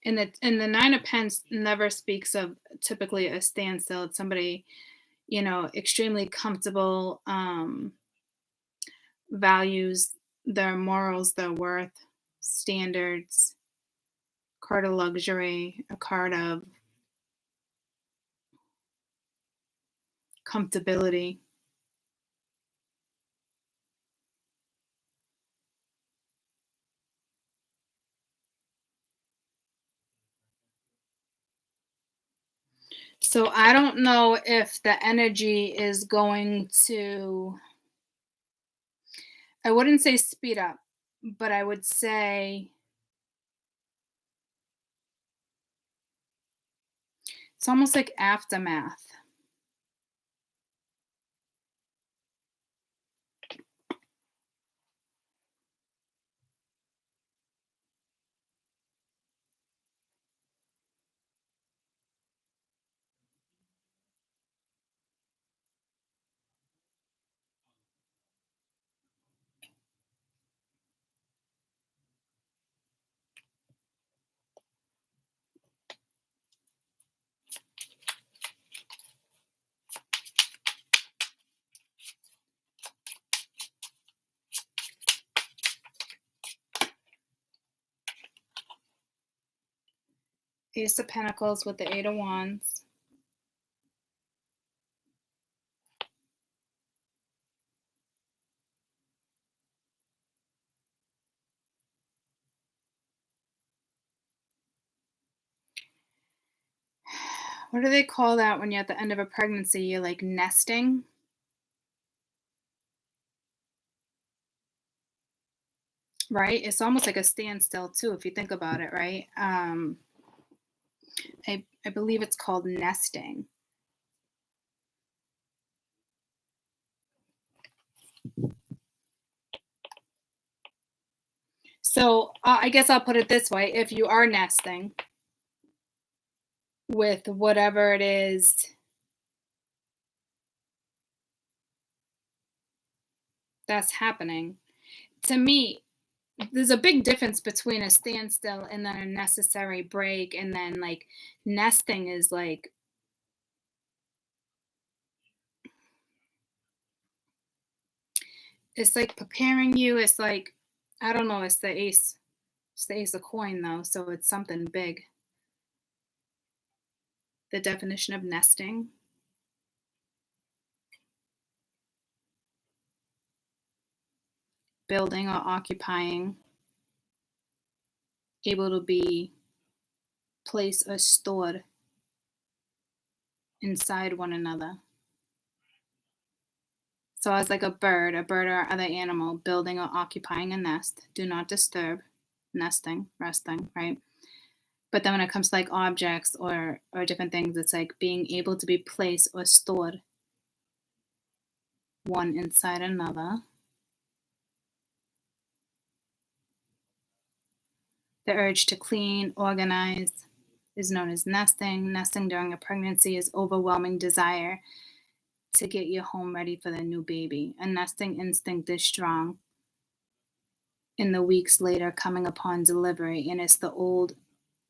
And the Nine of Pence never speaks of typically a standstill. It's somebody, extremely comfortable, values their morals, their worth, standards, card of luxury, a card of comfortability. So I don't know if the energy is going to, I wouldn't say speed up, but I would say it's almost like aftermath. Ace of Pentacles with the Eight of Wands. What do they call that when you're at the end of a pregnancy? You're like nesting. Right? It's almost like a standstill too, if you think about it, right? I believe it's called nesting. So I guess I'll put it this way. If you are nesting with whatever it is that's happening, to me, there's a big difference between a standstill and then a necessary break. And then like nesting is like, it's like preparing you. It's like, I don't know, it's the ace of coin though. So it's something big. The definition of nesting. Building or occupying. Able to be placed or stored inside one another. So as like a bird or other animal building or occupying a nest, do not disturb, nesting, resting, right? But then when it comes to like objects or different things, it's like being able to be placed or stored one inside another. The urge to clean, organize is known as nesting. Nesting during a pregnancy is overwhelming desire to get your home ready for the new baby. A nesting instinct is strong in the weeks later coming upon delivery, and it's the old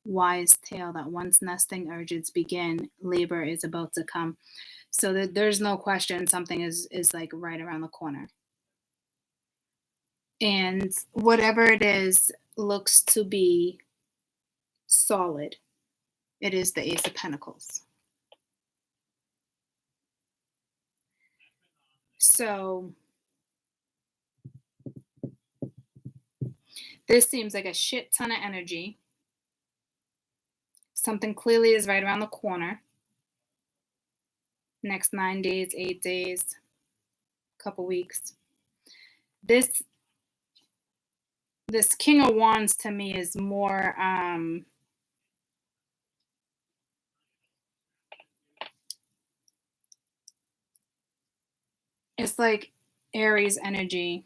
wise tale that once nesting urges begin, labor is about to come. So that there's no question something is like right around the corner. And whatever it is looks to be solid. It is the Ace of Pentacles. So this seems like a shit ton of energy. Something clearly is right around the corner. Next 9 days, 8 days, couple weeks. This King of Wands to me is more it's like Aries energy.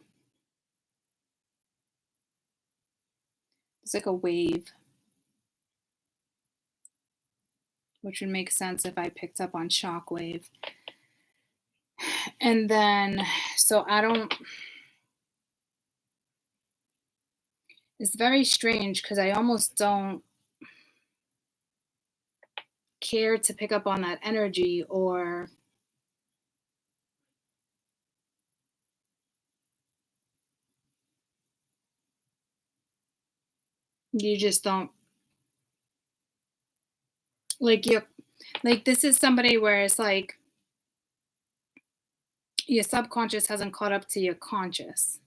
It's like a wave, which would make sense if I picked up on shockwave. And then, so it's very strange because I almost don't care to pick up on that energy, or you just don't like this is somebody where it's like your subconscious hasn't caught up to your conscience.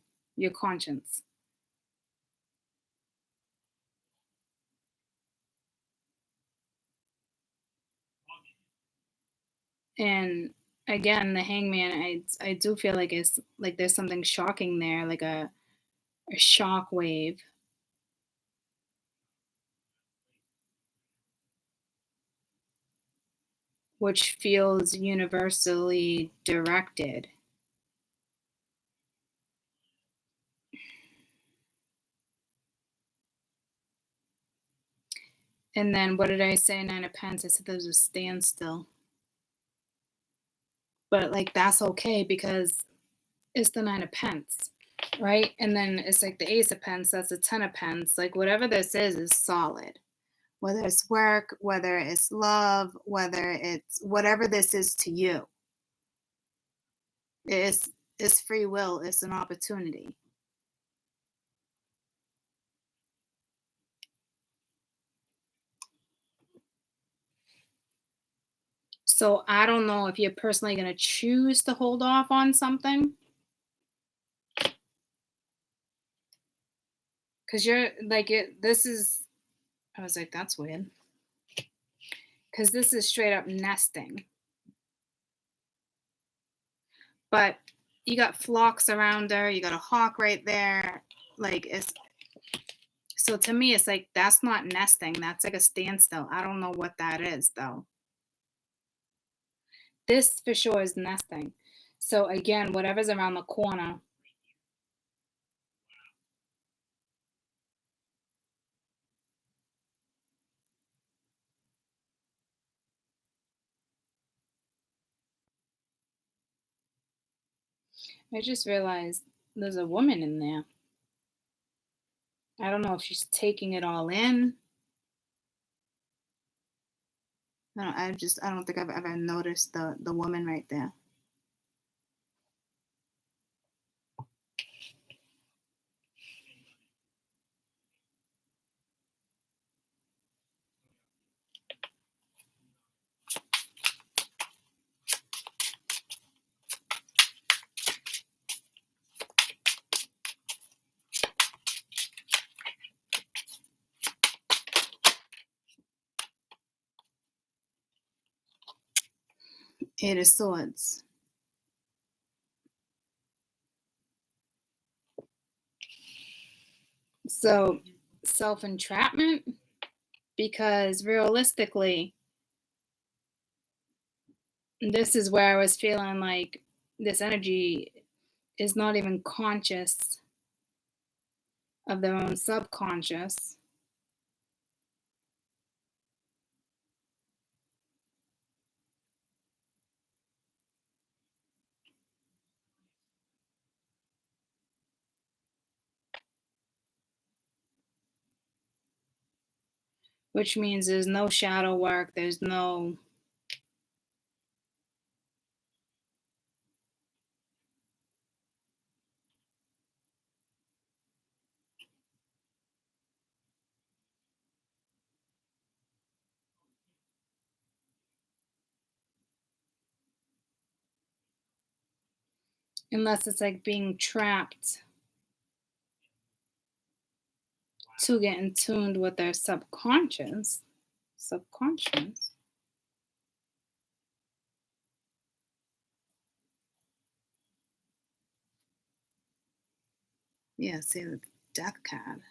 And again, the Hangman, I do feel like it's like there's something shocking there, like a shock wave. Which feels universally directed. And then what did I say? 9 of Pence. I said there's a standstill. But like that's okay because it's the 9 of Pence, right? And then it's like the Ace of Pence. That's a 10 of Pence. Like whatever this is solid. Whether it's work, whether it's love, whether it's whatever this is to you. It's free will. It's an opportunity. So I don't know if you're personally going to choose to hold off on something. Because you're like, this is, I was like, that's weird. Because this is straight up nesting. But you got flocks around her. You got a hawk right there. Like, so to me, it's like, that's not nesting. That's like a standstill. I don't know what that is, though. This for sure is nesting. So again, whatever's around the corner. I just realized there's a woman in there. I don't know if she's taking it all in. I don't think I've ever noticed the woman right there. Eight of Swords. So self-entrapment, because realistically, this is where I was feeling like this energy is not even conscious of their own subconscious. Which means there's no shadow work, there's no Unless it's like being trapped to get in tuned with their subconscious. Subconscious. Yeah, see the death card.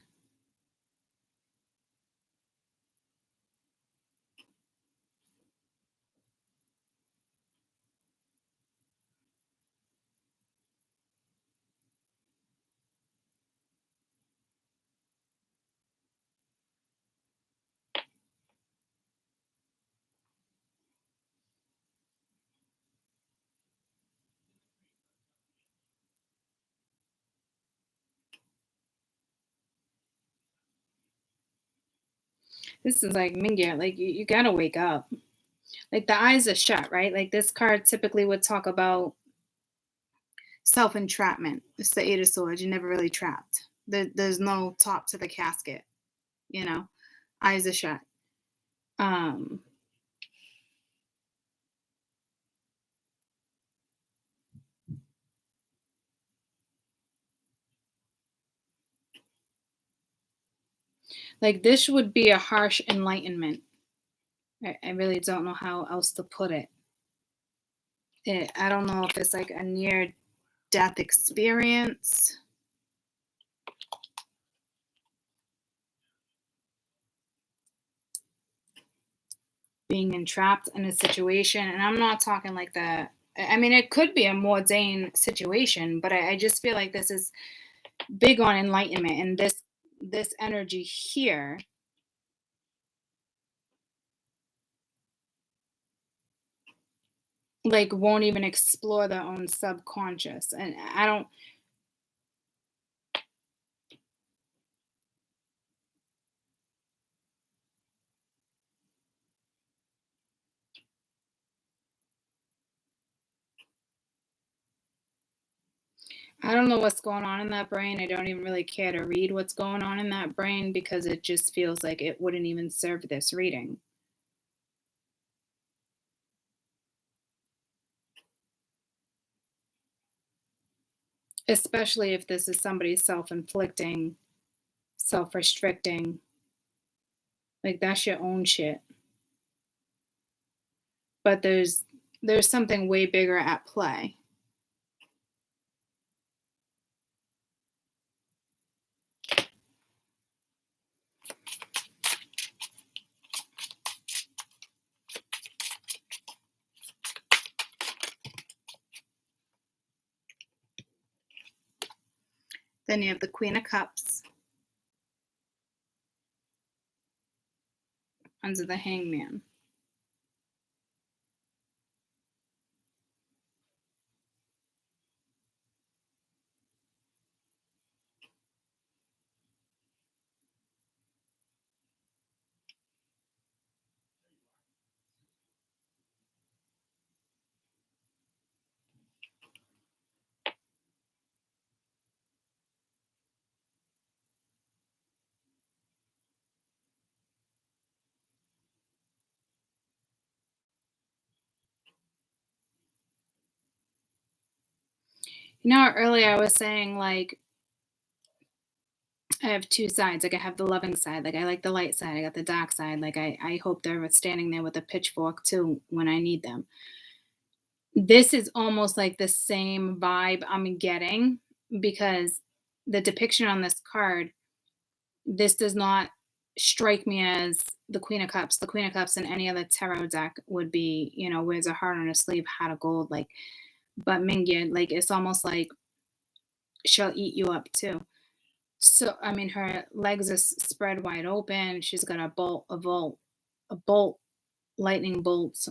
This is like Mingya, like you gotta wake up. Like the eyes are shut, right? Like this card typically would talk about self entrapment. It's the Eight of Swords. You're never really trapped. There's no top to the casket, you know, eyes are shut. Um, like this would be a harsh enlightenment. I really don't know how else to put it. I don't know if it's like a near death experience. Being entrapped in a situation, and I'm not talking like that. I mean, it could be a mundane situation, but I just feel like this is big on enlightenment, and this energy here like won't even explore their own subconscious, and I don't know what's going on in that brain. I don't even really care to read what's going on in that brain because it just feels like it wouldn't even serve this reading. Especially if this is somebody self-inflicting, self-restricting. Like that's your own shit. But there's something way bigger at play. Then you have the Queen of Cups under the Hangman. You know, earlier I was saying like I have two sides. Like I have the loving side, like I like the light side. I got the dark side. Like I hope they're standing there with a pitchfork too when I need them. This is almost like the same vibe I'm getting because the depiction on this card, this does not strike me as the Queen of Cups. The Queen of Cups in any other tarot deck would be, you know, wears a heart on her sleeve, hat of gold, like, but Mingyan, like, it's almost like she'll eat you up too. So, I mean, her legs are spread wide open. She's got a bolt, lightning bolts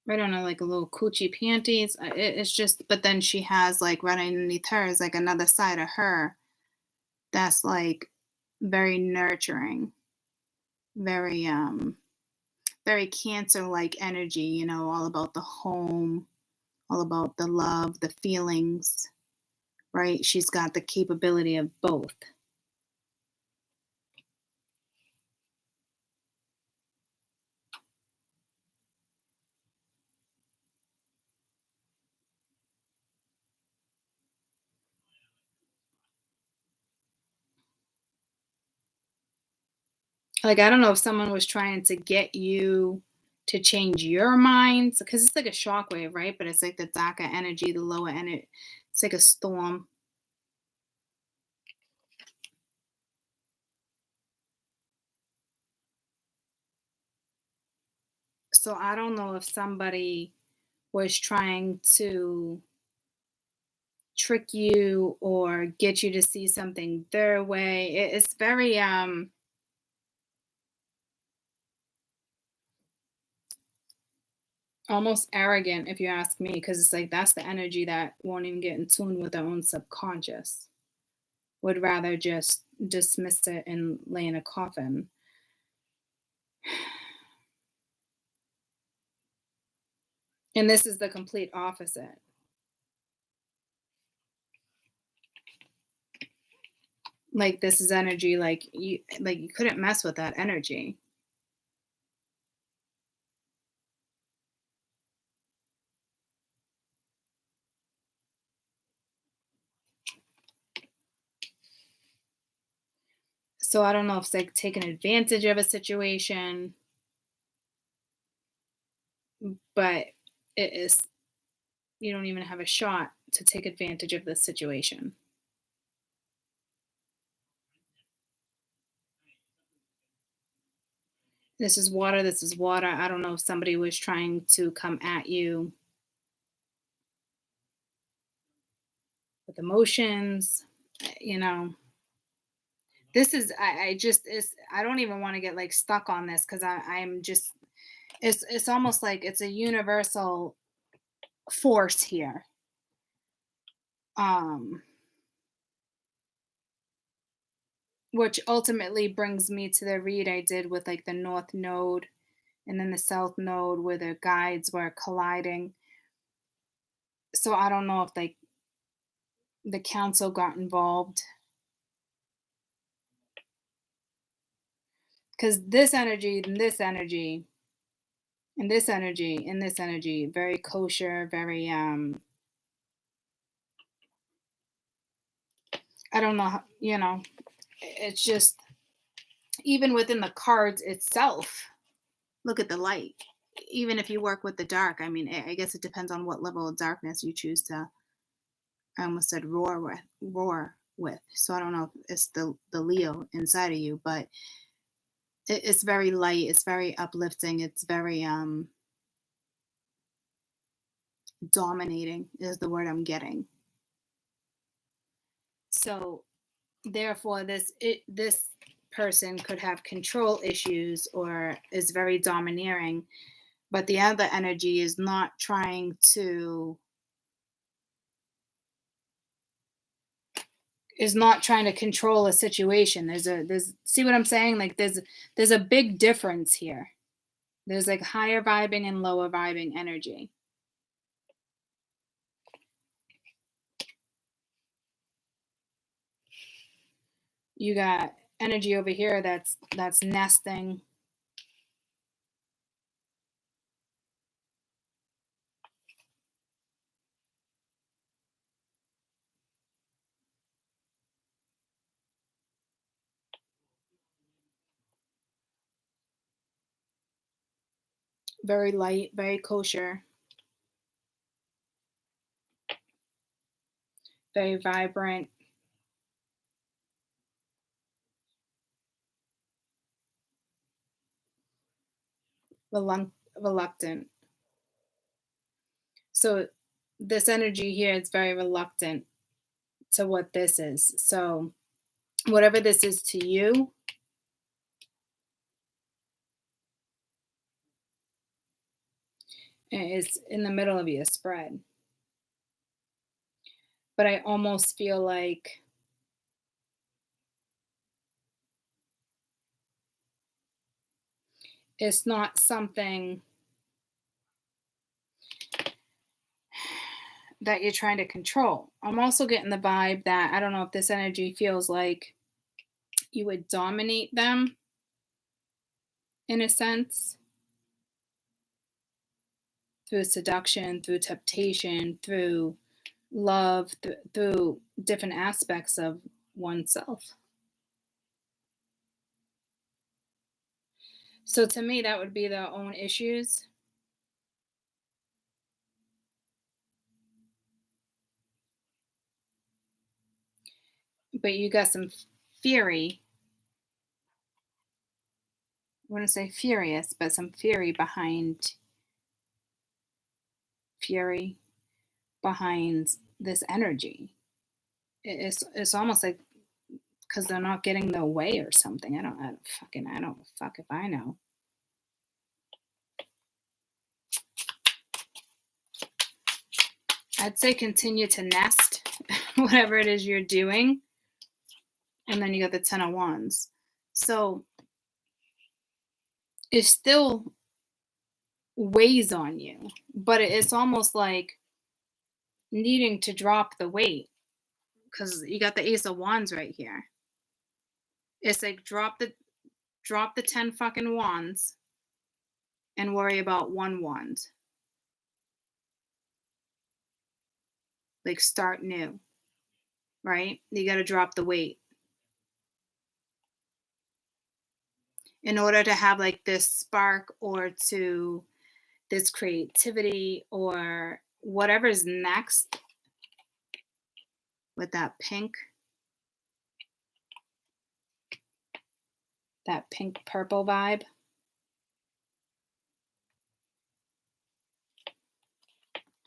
right on her, like a little coochie panties. It's just, but then she has like right underneath her is like another side of her that's like very nurturing, very very Cancer like energy, you know, all about the home, all about the love, the feelings, right? She's got the capability of both. Like, I don't know if someone was trying to get you to change your mind because it's like a shockwave, right? But it's like the darker energy, the lower energy. It's like a storm. So I don't know if somebody was trying to trick you or get you to see something their way. It's very almost arrogant if you ask me, because it's like that's the energy that won't even get in tune with their own subconscious. Would rather just dismiss it and lay in a coffin. And this is the complete opposite. Like this is energy like you couldn't mess with that energy. So I don't know if it's like taking advantage of a situation, but it is you don't even have a shot to take advantage of this situation. This is water, this is water. I don't know if somebody was trying to come at you with emotions, you know. This is I just is I don't even want to get like stuck on this because I'm just it's almost like it's a universal force here. Um which ultimately brings me to the read I did with like the north node and then the south node where the guides were colliding. So I don't know if like the council got involved because this energy and this energy and this energy and this energy very kosher, very I don't know you know it's just even within the cards itself, look at the light. Even if you work with the dark, I mean, I guess it depends on what level of darkness you choose to. I almost said roar with. So I don't know if it's the Leo inside of you, but it's very light. It's very uplifting. It's very dominating. Is the word I'm getting. So therefore, this person could have control issues or is very domineering, but the other energy is not trying to control a situation. There's see what I'm saying? Like there's a big difference here. There's like higher vibing and lower vibing energy. You got energy over here that's nesting, very light, very kosher, very vibrant, reluctant. So this energy here is very reluctant to what this is. So whatever this is to you, is in the middle of your spread. But I almost feel like it's not something that you're trying to control. I'm also getting the vibe that I don't know if this energy feels like you would dominate them in a sense through seduction, through temptation, through love, through different aspects of oneself. So to me, that would be their own issues. But you got some fury. I wouldn't say furious, but some fury behind this energy. It's almost like because they're not getting their way or something. I don't fuck if I know. I'd say continue to nest whatever it is you're doing. And then you got the 10 of Wands. So it still weighs on you, but it's almost like needing to drop the weight because you got the Ace of Wands right here. It's like drop the 10 fucking wands and worry about one wand. Like start new, right? You got to drop the weight in order to have like this spark or to this creativity or whatever's next with that pink purple vibe.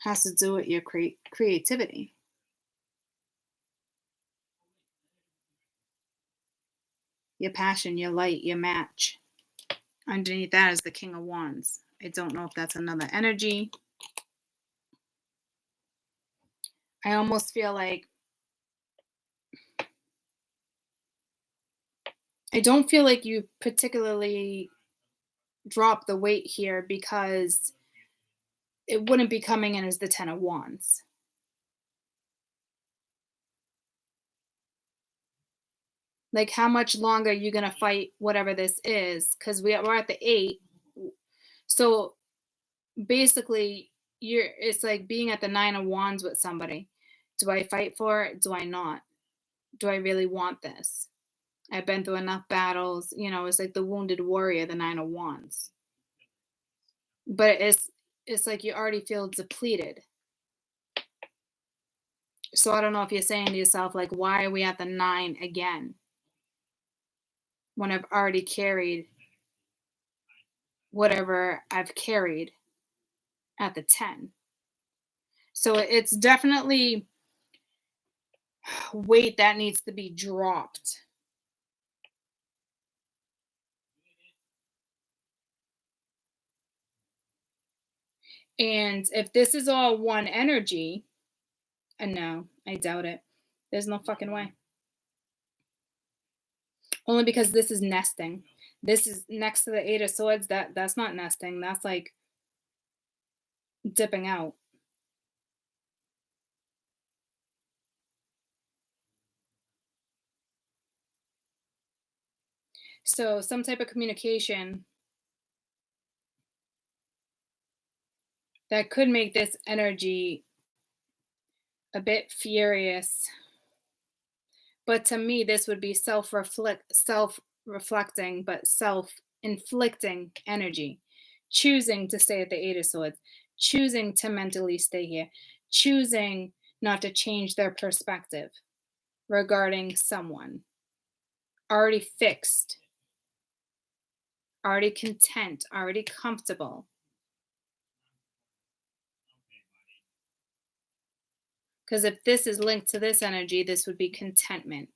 Has to do with your creativity. Your passion, your light, your match. Underneath that is the King of Wands. I don't know if that's another energy. I almost feel like I don't feel like you particularly drop the weight here because it wouldn't be coming in as the 10 of Wands. Like, how much longer are you going to fight whatever this is? Because we're at the 8. So basically, it's like being at the 9 of Wands with somebody. Do I fight for it? Do I not? Do I really want this? I've been through enough battles. It's like the wounded warrior, the 9 of Wands. But it's like you already feel depleted. So I don't know if you're saying to yourself, like, why are we at the 9 again? When I've already carried whatever I've carried at the 10. So it's definitely weight that needs to be dropped. And if this is all one energy, no, I doubt it. There's no fucking way. Only because this is nesting. This is next to the 8 of Swords. That's not nesting. That's like dipping out. So some type of communication that could make this energy a bit furious. But to me, this would be self-reflecting, but self-inflicting energy. Choosing to stay at the 8 of Swords, choosing to mentally stay here, choosing not to change their perspective regarding someone. Already fixed, already content, already comfortable. Because if this is linked to this energy, this would be contentment,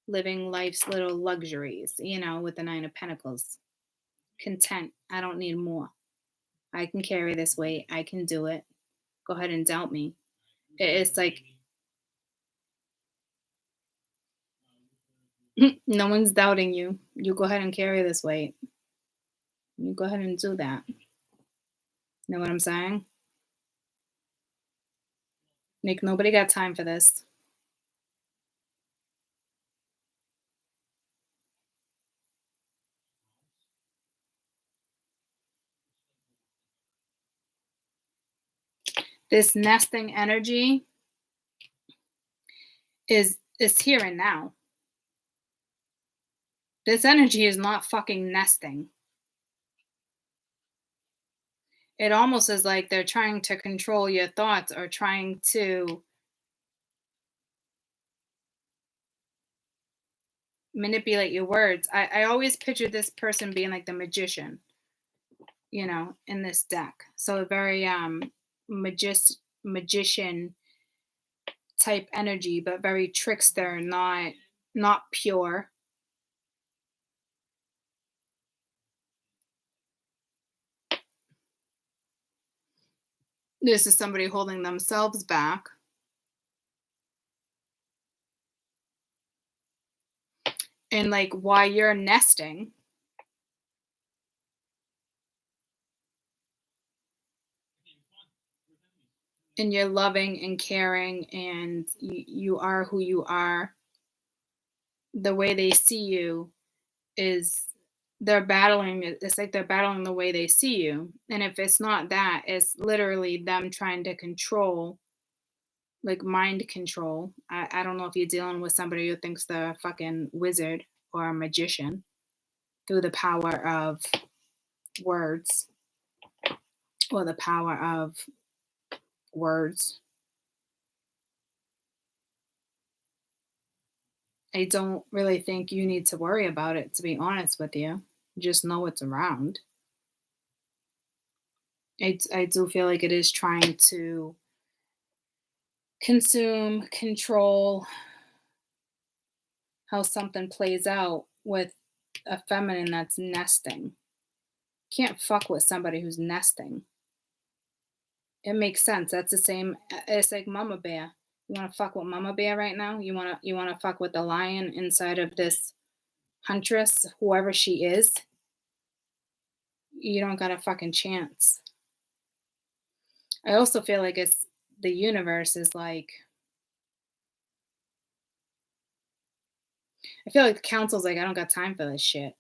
living life's little luxuries, with the 9 of Pentacles. Content. I don't need more. I can carry this weight. I can do it. Go ahead and doubt me. It's like no one's doubting you. You go ahead and carry this weight. You go ahead and do that. Know what I'm saying? Nick, nobody got time for this. This nesting energy is here and now. This energy is not fucking nesting. It almost is like they're trying to control your thoughts or trying to manipulate your words. I always picture this person being like the magician, in this deck. So a very magician type energy, but very trickster, not pure. This is somebody holding themselves back. And like while you're nesting and you're loving and caring and you are who you are, the way they see you is they're battling it's like they're battling the way they see you. And if it's not that, it's literally them trying to control, like mind control. I don't know if you're dealing with somebody who thinks they're a fucking wizard or a magician through the power of words or the power of words. I don't really think you need to worry about it, to be honest with you. Just know it's around. I do feel like it is trying to consume, control how something plays out with a feminine that's nesting. Can't fuck with somebody who's nesting. It makes sense. That's the same. It's like Mama Bear. You want to fuck with Mama Bear right now? You want to fuck with the lion inside of this huntress, whoever she is. You don't got a fucking chance. I also feel like it's the universe is like. I feel like the council's like, I don't got time for this shit.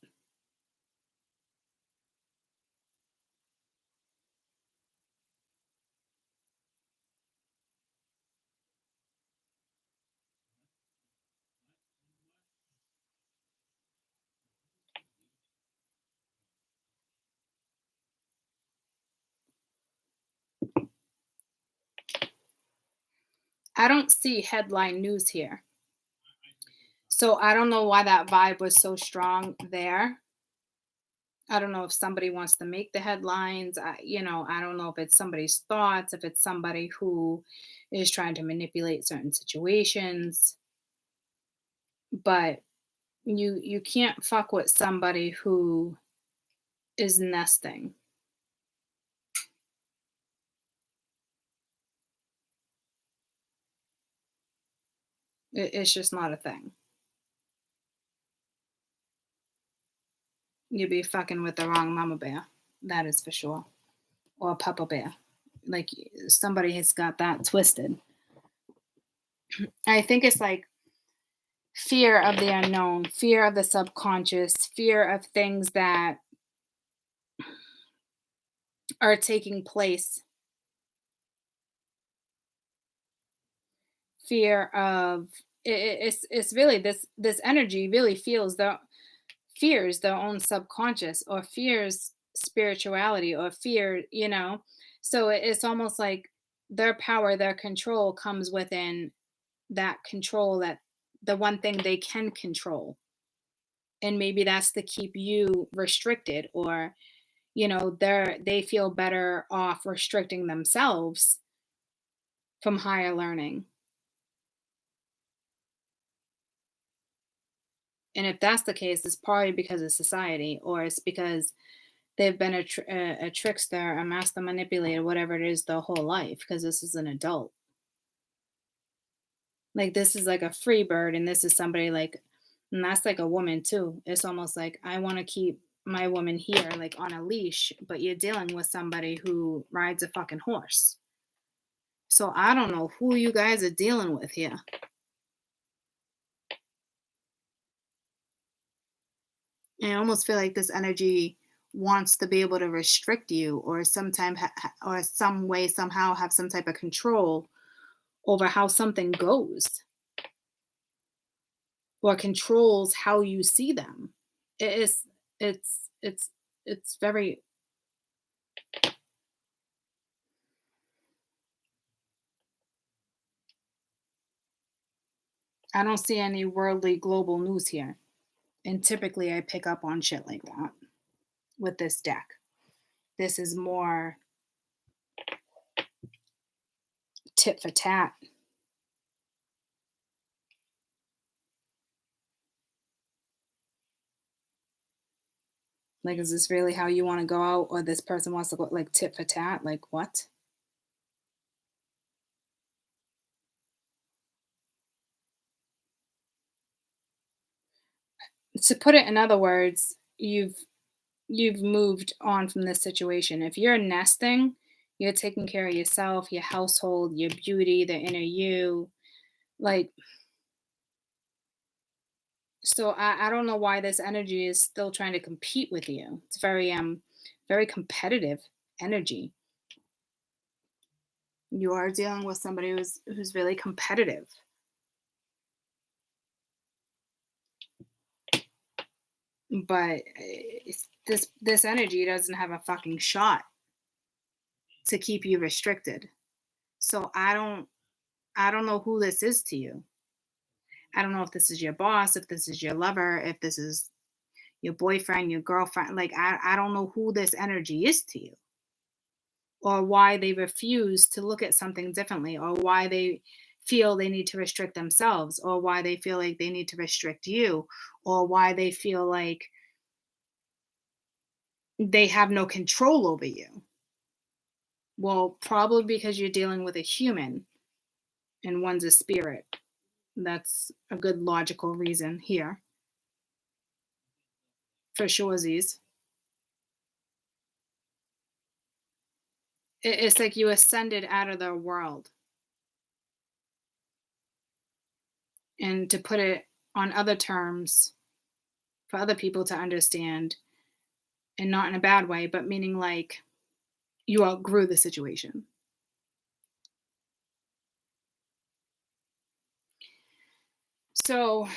I don't see headline news here. So I don't know why that vibe was so strong there. I don't know if somebody wants to make the headlines. I don't know if it's somebody's thoughts, if it's somebody who is trying to manipulate certain situations. But you can't fuck with somebody who is nesting. It's just not a thing. You'd be fucking with the wrong mama bear. That is for sure. Or papa bear. Like somebody has got that twisted. I think it's like fear of the unknown, fear of the subconscious, fear of things that are taking place, fear of it's really this energy really fears their own subconscious or fears spirituality or fear. So it's almost like their power, their control comes within that control, that the one thing they can control. And maybe that's to keep you restricted, or they feel better off restricting themselves from higher learning. And if that's the case, it's probably because of society, or it's because they've been a trickster, a master manipulator, whatever it is, their whole life, because this is an adult. Like, this is like a free bird, and this is somebody like, and that's like a woman too. It's almost like, I want to keep my woman here, like on a leash, but you're dealing with somebody who rides a fucking horse. So I don't know who you guys are dealing with here. And I almost feel like this energy wants to be able to restrict you, or sometime or some way somehow have some type of control over how something goes, or controls how you see them. It's it's very I don't see any worldly global news here. And typically I pick up on shit like that with this deck. This is more tit for tat. Like, is this really how you want to go out? Or this person wants to go like tit for tat? Like, what? To put it in other words, you've moved on from this situation. If you're nesting, you're taking care of yourself, your household, your beauty, the inner you. Like, so I don't know why this energy is still trying to compete with you. It's very competitive energy. You are dealing with somebody who's really competitive. But this energy doesn't have a fucking shot to keep you restricted. So I don't know who this is to you. I don't know if this is your boss, if this is your lover, if this is your boyfriend, your girlfriend. Like, I don't know who this energy is to you, or why they refuse to look at something differently, or why they feel they need to restrict themselves, or why they feel like they need to restrict you, or why they feel like they have no control over you. Well, probably because you're dealing with a human and one's a spirit. That's a good logical reason here. For sure, Z's. It's like you ascended out of their world. And to put it on other terms for other people to understand, and not in a bad way, but meaning like you outgrew the situation. So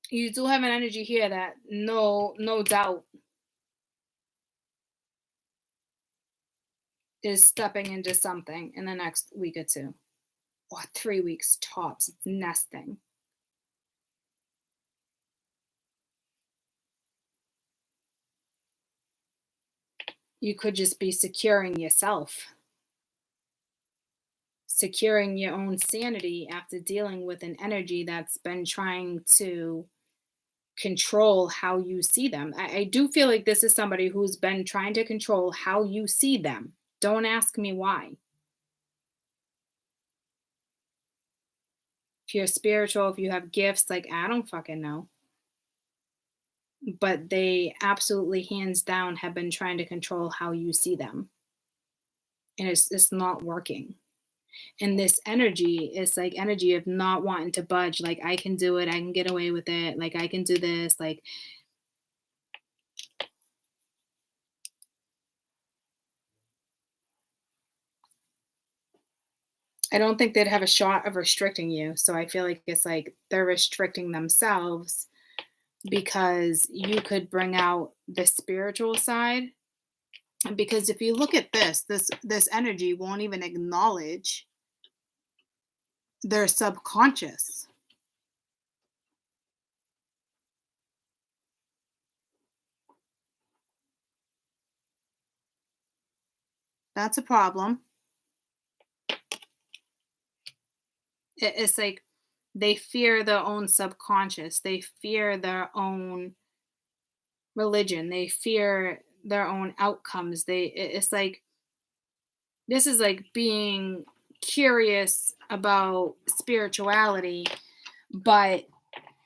you do have an energy here that no doubt is stepping into something in the next week or two, or 3 weeks tops. It's nesting. You could just be securing yourself, securing your own sanity after dealing with an energy that's been trying to control how you see them. I do feel like this is somebody who's been trying to control how you see them. Don't ask me why. If you're spiritual, if you have gifts, like, I don't fucking know. But they absolutely, hands down, have been trying to control how you see them. And it's not working. And this energy is like energy of not wanting to budge. Like, I can do it. I can get away with it. Like, I can do this. Like, I don't think they'd have a shot of restricting you. So I feel like it's like they're restricting themselves because you could bring out the spiritual side. Because if you look at this energy won't even acknowledge their subconscious. That's a problem. It's like they fear their own subconscious. They fear their own religion. They fear their own outcomes. It's like this is like being curious about spirituality, but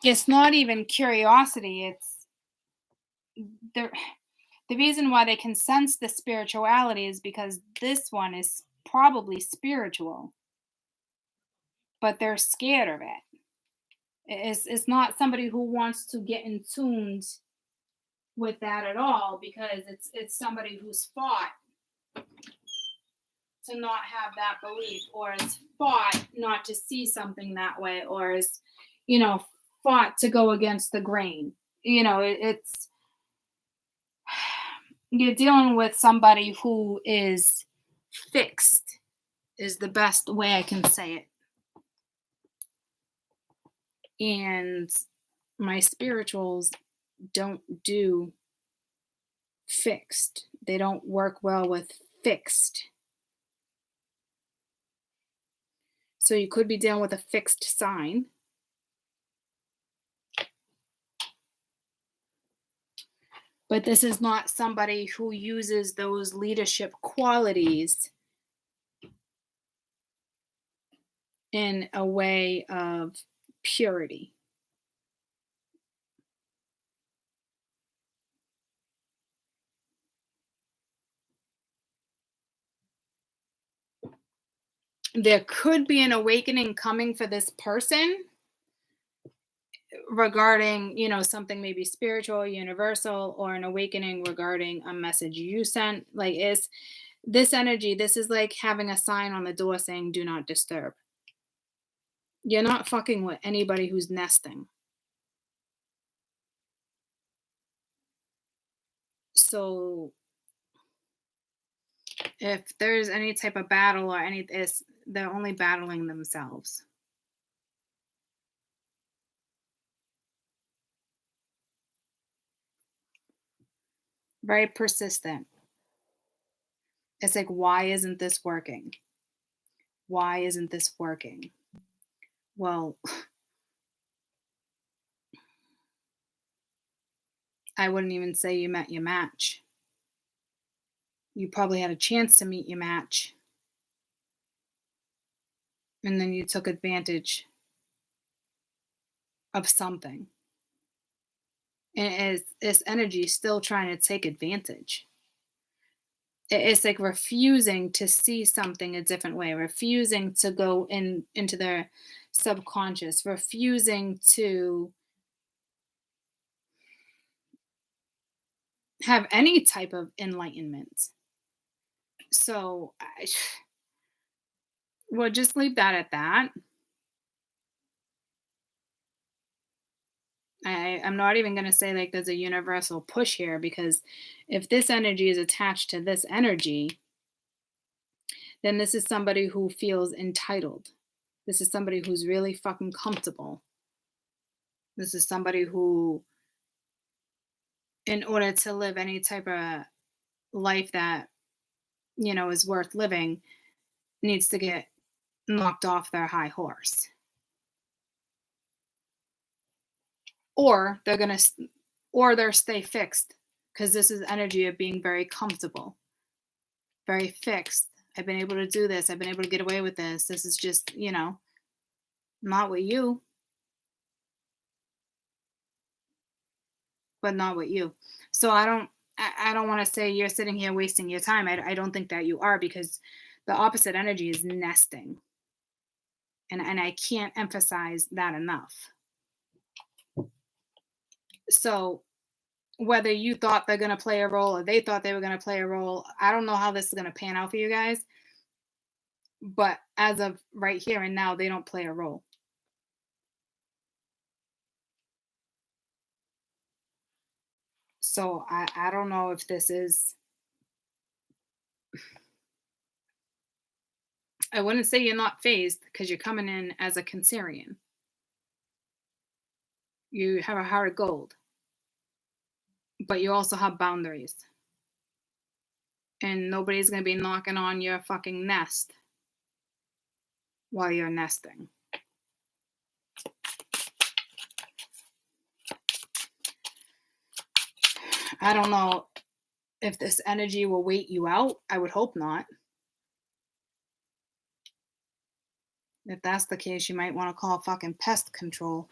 it's not even curiosity. It's the reason why they can sense the spirituality is because this one is probably spiritual, but they're scared of it. It's not somebody who wants to get in tuned with that at all, because it's somebody who's fought to not have that belief, or is fought not to see something that way, or is, fought to go against the grain. It's you're dealing with somebody who is fixed, is the best way I can say it. And my spirituals don't do fixed. They don't work well with fixed. So you could be dealing with a fixed sign. But this is not somebody who uses those leadership qualities in a way of purity. There could be an awakening coming for this person regarding, something maybe spiritual, universal, or an awakening regarding a message you sent. Like, is this energy, this is like having a sign on the door saying, do not disturb. You're not fucking with anybody who's nesting. So if there's any type of battle or they're only battling themselves. Very persistent. It's like, why isn't this working? Why isn't this working? Well, I wouldn't even say you met your match. You probably had a chance to meet your match. And then you took advantage of something. And it's energy still trying to take advantage. It's like refusing to see something a different way, refusing to go into their subconscious, refusing to have any type of enlightenment. So, we'll just leave that at that. I'm not even going to say like there's a universal push here, because if this energy is attached to this energy, then this is somebody who feels entitled. This is somebody who's really fucking comfortable. This is somebody who, in order to live any type of life that, is worth living, needs to get knocked off their high horse. Or they're stay fixed, because this is energy of being very comfortable, very fixed. I've been able to do this. I've been able to get away with this. This is just, not with you. But not with you. So I don't want to say you're sitting here wasting your time. I don't think that you are, because the opposite energy is nesting. And I can't emphasize that enough. So whether you thought they're going to play a role or they thought they were going to play a role, I don't know how this is going to pan out for you guys. But as of right here and now, they don't play a role. So I don't know if this is, I wouldn't say you're not phased, because you're coming in as a Cancerian. You have a heart of gold, but you also have boundaries. And nobody's going to be knocking on your fucking nest while you're nesting. I don't know if this energy will wait you out. I would hope not. If that's the case, you might want to call fucking pest control.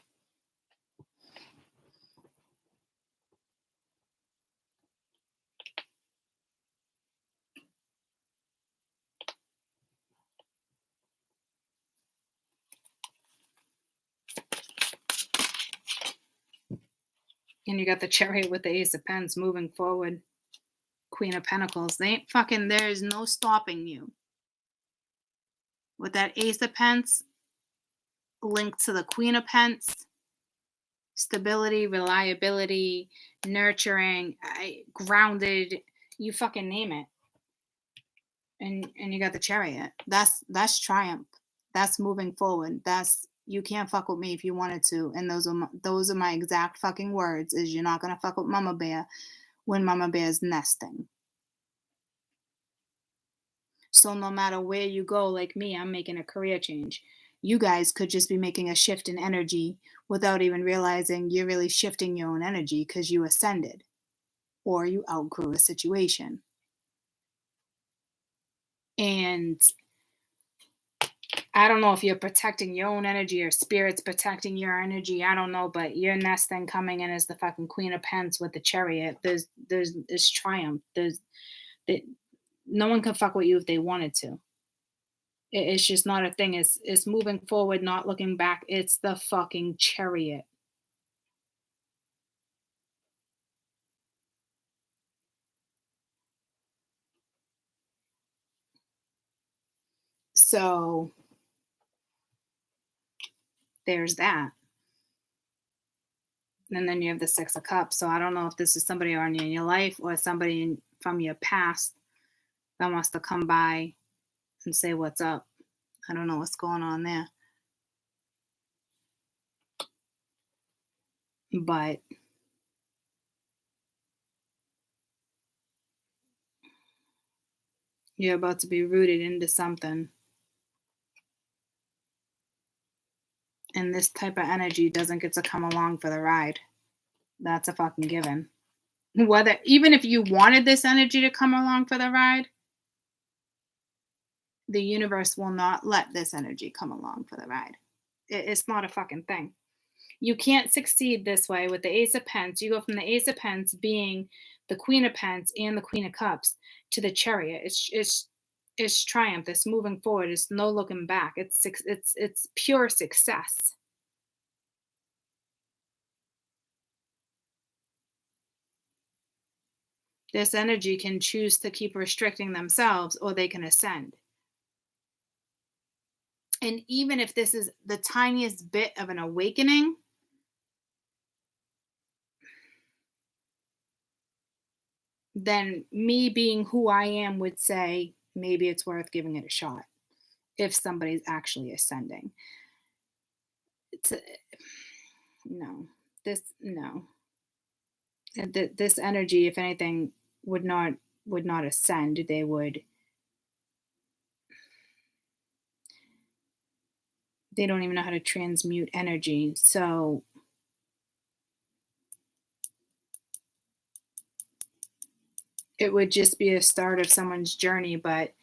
And you got the Chariot with the Ace of Pens moving forward. Queen of Pentacles. They ain't fucking, there's no stopping you. With that Ace of Pens linked to the Queen of Pens, stability, reliability, nurturing, grounded, you fucking name it. And you got the Chariot. That's triumph. That's moving forward. That's You can't fuck with me if you wanted to. And those are my exact fucking words, is you're not gonna fuck with Mama Bear when Mama Bear's nesting. So no matter where you go, like me, I'm making a career change. You guys could just be making a shift in energy without even realizing you're really shifting your own energy because you ascended or you outgrew a situation. And I don't know if you're protecting your own energy or spirits protecting your energy. I don't know, but your nesting coming in as the fucking Queen of Pence with the chariot. There's triumph. There- no one can fuck with you if they wanted to. It's just not a thing. It's moving forward, not looking back. It's the fucking chariot. So there's that. And then you have the Six of Cups. So I don't know if this is somebody already in your life or somebody from your past that wants to come by and say what's up. I don't know what's going on there. But you're about to be rooted into something. And this type of energy doesn't get to come along for the ride. That's a fucking given. Whether even if you wanted this energy to come along for the ride, the universe will not let this energy come along for the ride. It's not a fucking thing. You can't succeed this way with the Ace of Pence. You go from the Ace of Pence being the Queen of Pence and the Queen of Cups to the Chariot. It's triumph. It's moving forward. It's no looking back. It's pure success. This energy can choose to keep restricting themselves, or they can ascend. And even if this is the tiniest bit of an awakening, then me being who I am would say maybe it's worth giving it a shot if somebody's actually ascending. It's no, no. This energy, if anything, would not ascend. They don't even know how to transmute energy. So it would just be a start of someone's journey, but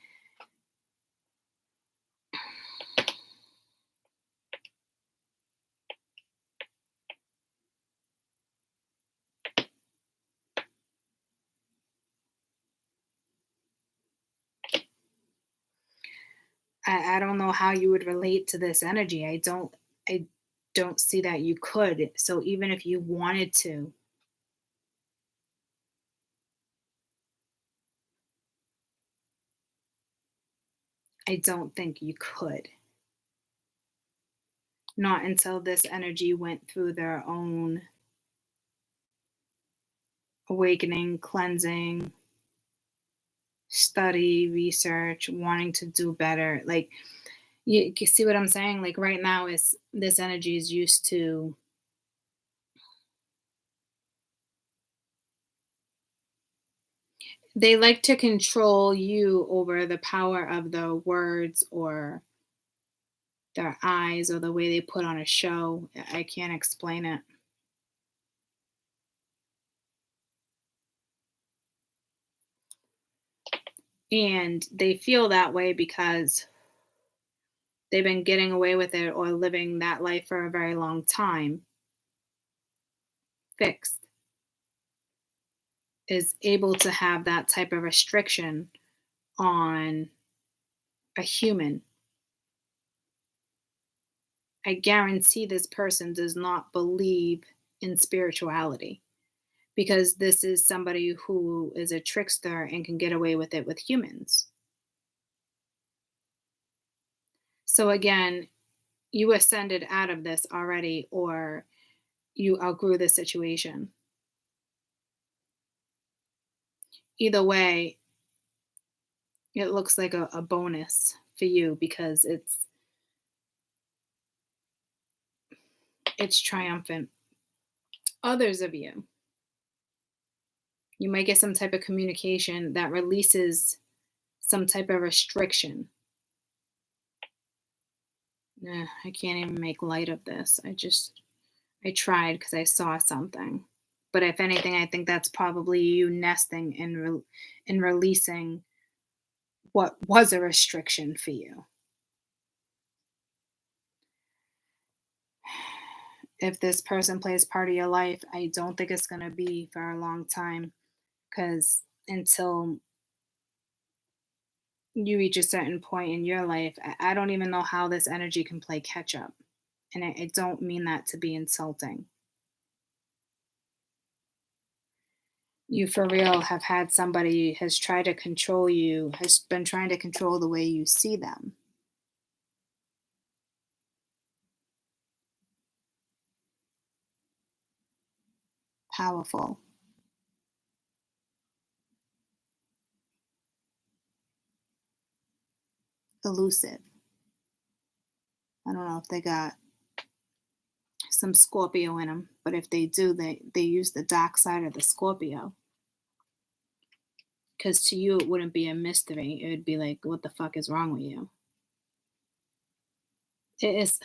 I don't know how you would relate to this energy. I don't see that you could. So even if you wanted to, I don't think you could. Not until this energy went through their own awakening, cleansing, study, research, wanting to do better. Like you see what I'm saying? Like right now is this energy is used to they like to control you over the power of the words or their eyes or the way they put on a show. I can't explain it. And they feel that way because they've been getting away with it or living that life for a very long time. Fixed is able to have that type of restriction on a human. I guarantee this person does not believe in spirituality because this is somebody who is a trickster and can get away with it with humans. So again, you ascended out of this already or you outgrew the situation. Either way, it looks like a bonus for you because it's triumphant. Others of you, you might get some type of communication that releases some type of restriction. I can't even make light of this. I tried because I saw something. But if anything, I think that's probably you nesting and releasing what was a restriction for you. If this person plays part of your life, I don't think it's going to be for a long time, because until you reach a certain point in your life, I don't even know how this energy can play catch up. And I don't mean that to be insulting. You for real have had somebody has tried to control you, has been trying to control the way you see them. Powerful. Elusive. I don't know if they got some Scorpio in them, but if they do, they use the dark side of the Scorpio. Because to you, it wouldn't be a mystery. It would be like, what the fuck is wrong with you? It is.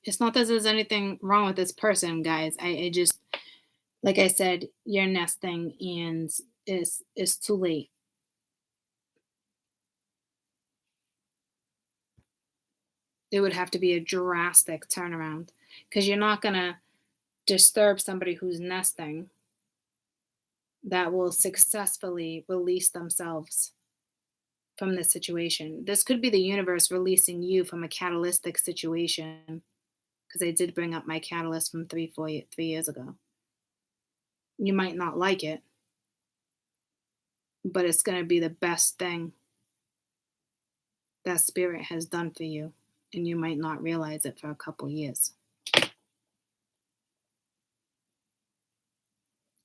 It's not that there's anything wrong with this person, guys. I just, like I said, you're nesting and it's too late. It would have to be a drastic turnaround, because you're not gonna disturb somebody who's nesting that will successfully release themselves from this situation. This could be the universe releasing you from a catalytic situation, because I did bring up my catalyst from 3 years ago. You might not like it, but it's going to be the best thing that spirit has done for you, and you might not realize it for a couple years.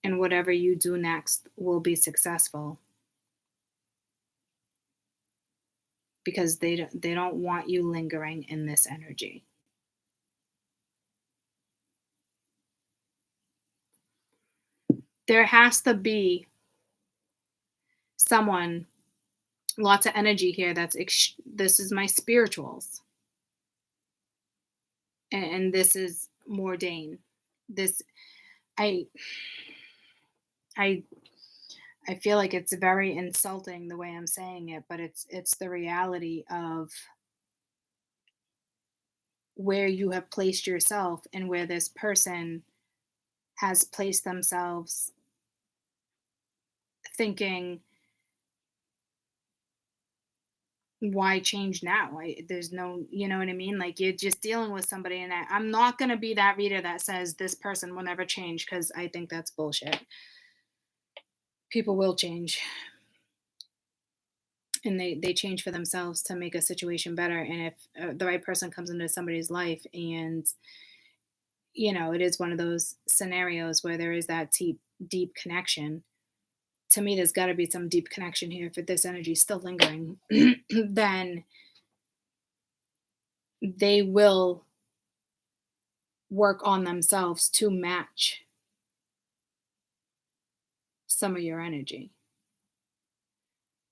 And whatever you do next will be successful, because they don't want you lingering in this energy. There has to be someone, lots of energy here, this is my spirituals, and this is Mordain. This I I I feel like it's very insulting the way I'm saying it, but it's the reality of where you have placed yourself and where this person has placed themselves, thinking, why change now? There's no, you know what I mean? Like, you're just dealing with somebody, and I'm not going to be that reader that says this person will never change, because I think that's bullshit. People will change, and they change for themselves to make a situation better. And if the right person comes into somebody's life, and it is one of those scenarios where there is that deep connection. To me, there's got to be some deep connection here for this energy still lingering. Then they will work on themselves to match some of your energy.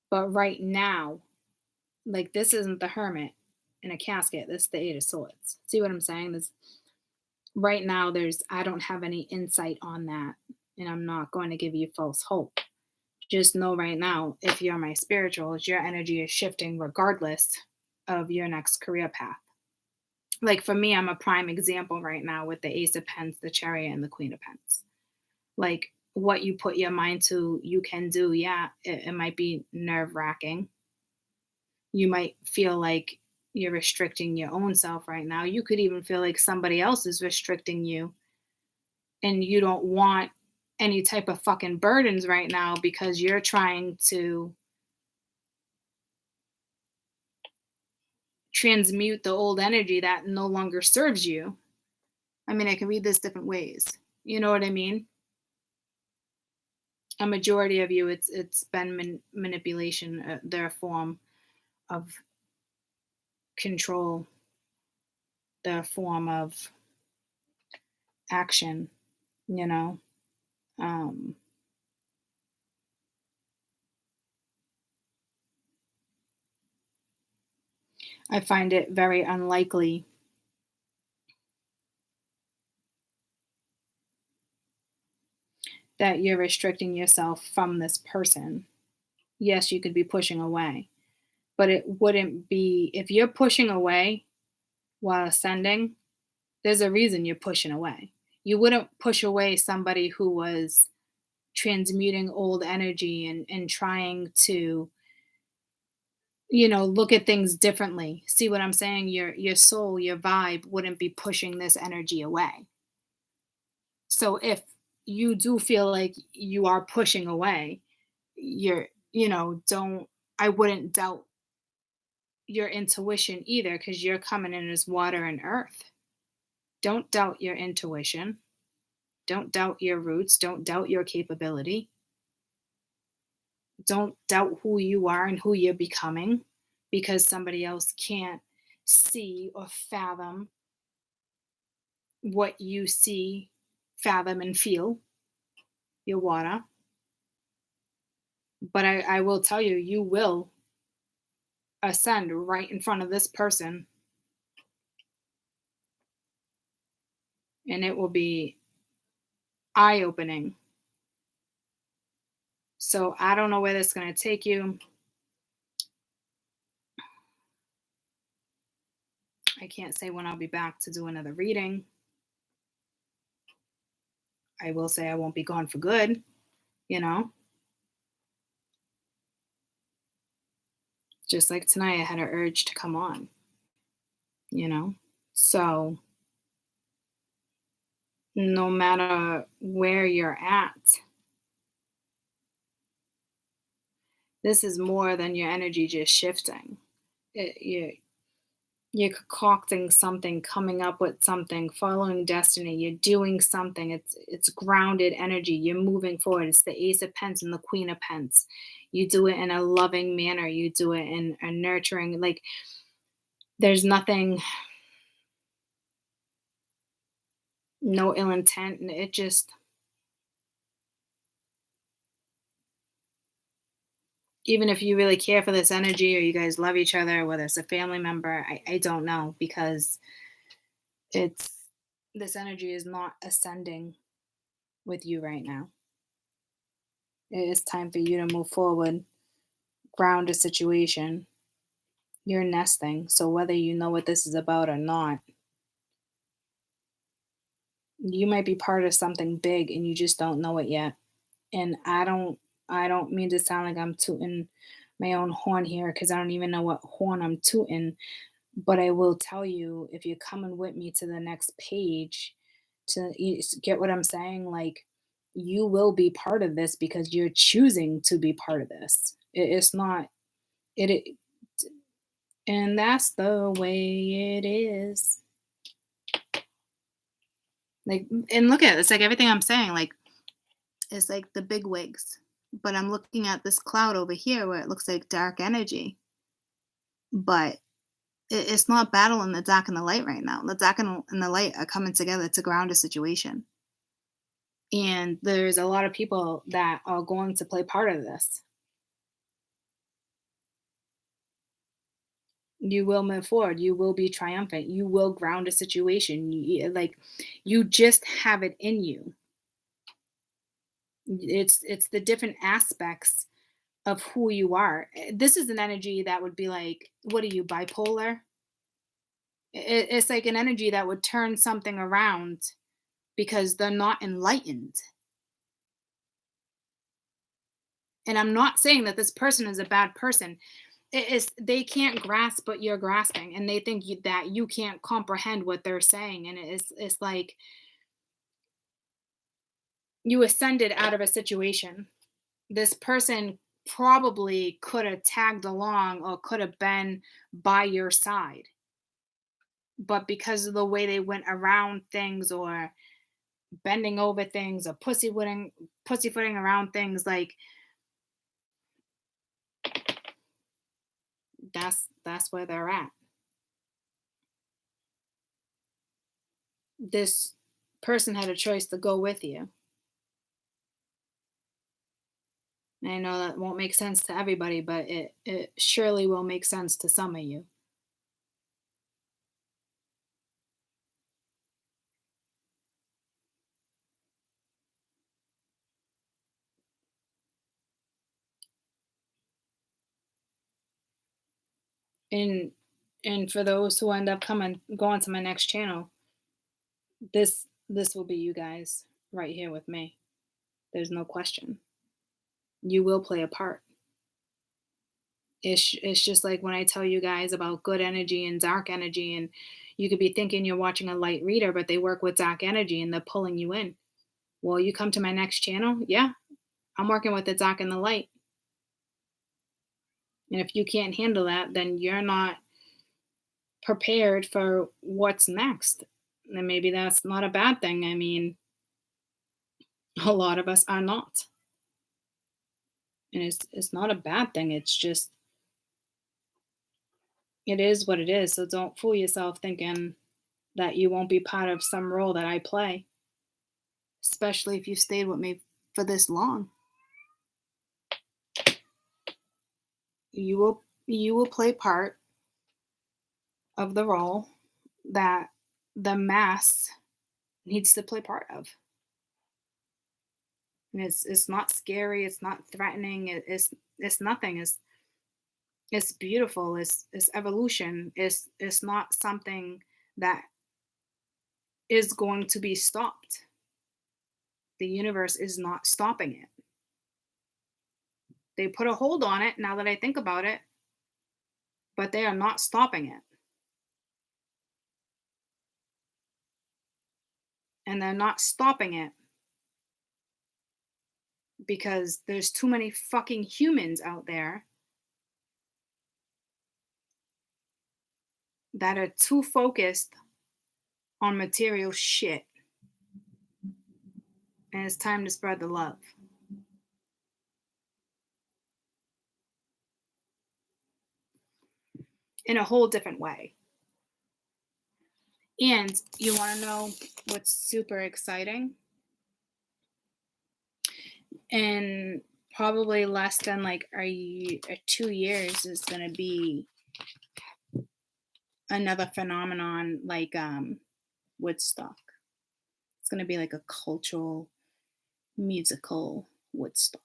But right now, like, this isn't the Hermit in a casket. This is the Eight of Swords. See what I'm saying? Right now, I don't have any insight on that, and I'm not going to give you false hope. Just know right now, if you're my spirituals, your energy is shifting regardless of your next career path. Like, for me, I'm a prime example right now with the Ace of Pents, the Chariot, and the Queen of Pents. Like, what you put your mind to, you can do. Yeah, it might be nerve-wracking. You might feel like you're restricting your own self right now. You could even feel like somebody else is restricting you, and you don't want any type of fucking burdens right now, because you're trying to transmute the old energy that no longer serves you. I mean, I can read this different ways. You know what I mean? A majority of you, it's been manipulation, their form of control, their form of action, you know. Um, I find it very unlikely that you're restricting yourself from this person. Yes, you could be pushing away, but it wouldn't be if you're pushing away while ascending, there's a reason you're pushing away. You wouldn't push away somebody who was transmuting old energy and trying to, look at things differently. See what I'm saying? Your soul, your vibe wouldn't be pushing this energy away. So if you do feel like you are pushing away, don't I wouldn't doubt your intuition either because you're coming in as water and earth. Don't doubt your intuition. Don't doubt your roots. Don't doubt your capability. Don't doubt who you are and who you're becoming because somebody else can't see or fathom what you see, fathom, and feel. Your water. But I will tell you, you will ascend right in front of this person, and it will be eye opening. So I don't know where this is going to take you. I can't say when I'll be back to do another reading. I will say I won't be gone for good, you know. Just like tonight, I had an urge to come on, you know. So no matter where you're at, this is more than your energy just shifting. You're concocting something, coming up with something, following destiny. You're doing something. It's grounded energy. You're moving forward. It's the Ace of Pence and the Queen of Pence. You do it in a loving manner. You do it in a nurturing. Like there's nothing, no ill intent, and it just even if you really care for this energy or you guys love each other, whether it's a family member, I don't know because it's this energy is not ascending with you right now. It is time for you to move forward, ground a situation. You're nesting, so whether you know what this is about or not, you might be part of something big and you just don't know it yet. And I don't mean to sound like I'm tooting my own horn here because I don't even know what horn I'm tooting. But I will tell you, if you're coming with me to the next page, get what I'm saying, like you will be part of this because you're choosing to be part of this. It's not it, and that's the way it is. Like, and look at it. It's like everything I'm saying. Like, it's like the big wigs, but I'm looking at this cloud over here where it looks like dark energy, but it's not battling the dark and the light right now. The dark and the light are coming together to ground a situation. And there's a lot of people that are going to play part of this. You will move forward. You will be triumphant. You will ground a situation. You just have it in you. It's the different aspects of who you are. This is an energy that would be like, what are you, bipolar? It's like an energy that would turn something around because they're not enlightened. And I'm not saying that this person is a bad person. It is they can't grasp what you're grasping, and they think that you can't comprehend what they're saying. And it's like you ascended out of a situation. This person probably could have tagged along or could have been by your side, but because of the way they went around things or bending over things or pussyfooting around things, like that's where they're at. This person had a choice to go with you. And I know that won't make sense to everybody, but it surely will make sense to some of you. And for those who end up going to my next channel, this will be you guys right here with me. There's no question. You will play a part. It's just like when I tell you guys about good energy and dark energy, and you could be thinking you're watching a light reader, but they work with dark energy and they're pulling you in. Well, you come to my next channel, yeah, I'm working with the dark and the light. And if you can't handle that, then you're not prepared for what's next. And maybe that's not a bad thing. I mean, a lot of us are not. And it's not a bad thing. It's just it is what it is. So don't fool yourself thinking that you won't be part of some role that I play, especially if you stayed with me for this long. You will play part of the role that the mass needs to play part of. And it's not scary, it's not threatening, it's nothing. It's beautiful, it's evolution. It's not something that is going to be stopped. The universe is not stopping it. They put a hold on it now that I think about it, but they are not stopping it. And they're not stopping it because there's too many fucking humans out there that are too focused on material shit. And it's time to spread the love. In a whole different way. And you want to know what's super exciting? In probably less than like 2 years is going to be another phenomenon like Woodstock. It's going to be like a cultural, musical Woodstock.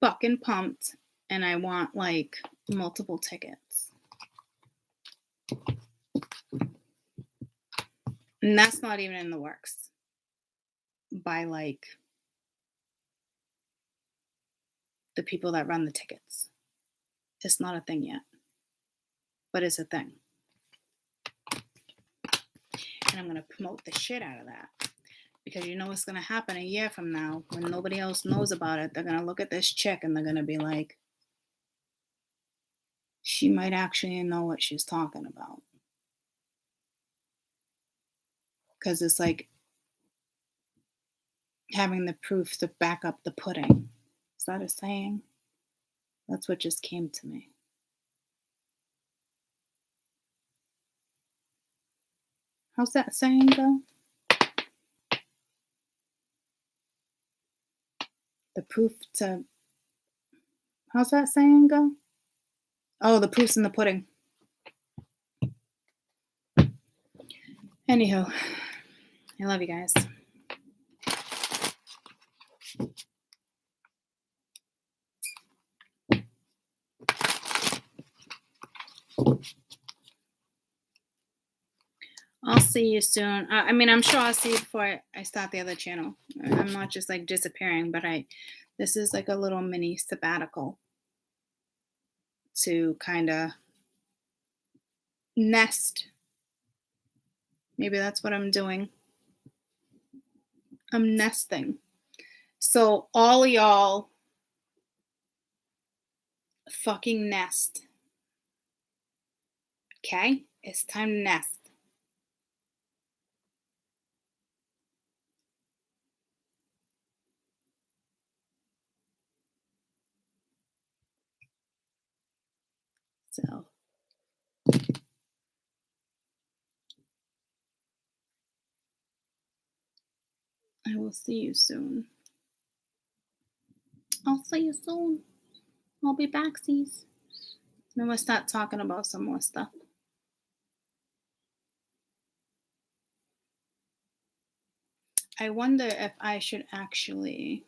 Fucking pumped, and I want like multiple tickets. And that's not even in the works by like the people that run the tickets. It's not a thing yet, but it's a thing. And I'm going to promote the shit out of that. Because you know what's going to happen a year from now when nobody else knows about it. They're going to look at this chick and they're going to be like, she might actually know what she's talking about. Because it's like having the proof to back up the pudding. Is that a saying? That's what just came to me. How's that saying go? The proof to... How's that saying go? Oh, the proof's in the pudding. Anywho, I love you guys. I'll see you soon. I mean, I'm sure I'll see you before I start the other channel. I'm not just like disappearing, but this is like a little mini sabbatical to kind of nest. Maybe that's what I'm doing. I'm nesting. So all of y'all fucking nest. Okay? It's time to nest. So I will see you soon. I'll see you soon. I'll be back, sis. Then we'll start talking about some more stuff. I wonder if I should actually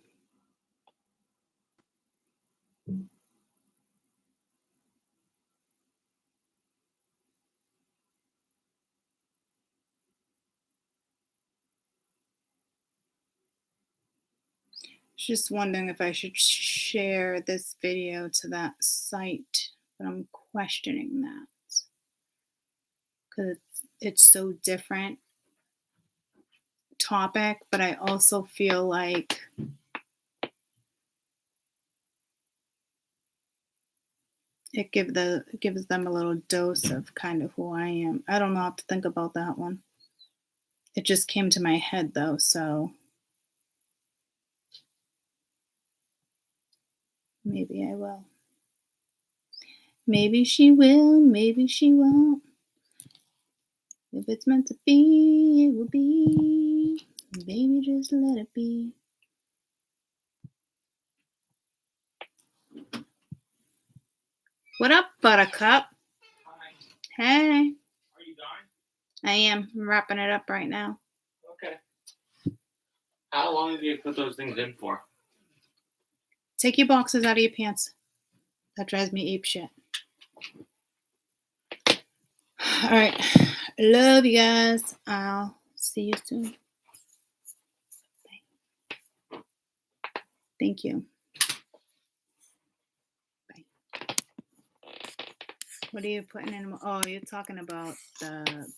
just wondering if I should share this video to that site, but I'm questioning that because it's so different topic, but I also feel like it gives them a little dose of kind of who I am. I don't know how to think about that one. It just came to my head though, so maybe I will. Maybe she will, maybe she won't. If it's meant to be, it will be. Baby, just let it be. What up, Buttercup? Hi. Hey. Are you done? I am. I'm wrapping it up right now. Okay. How long do you put those things in for? Take your boxes out of your pants. That drives me ape shit. All right. Love you guys. I'll see you soon. Bye. Thank you. Bye. What are you putting in? Oh, you're talking about the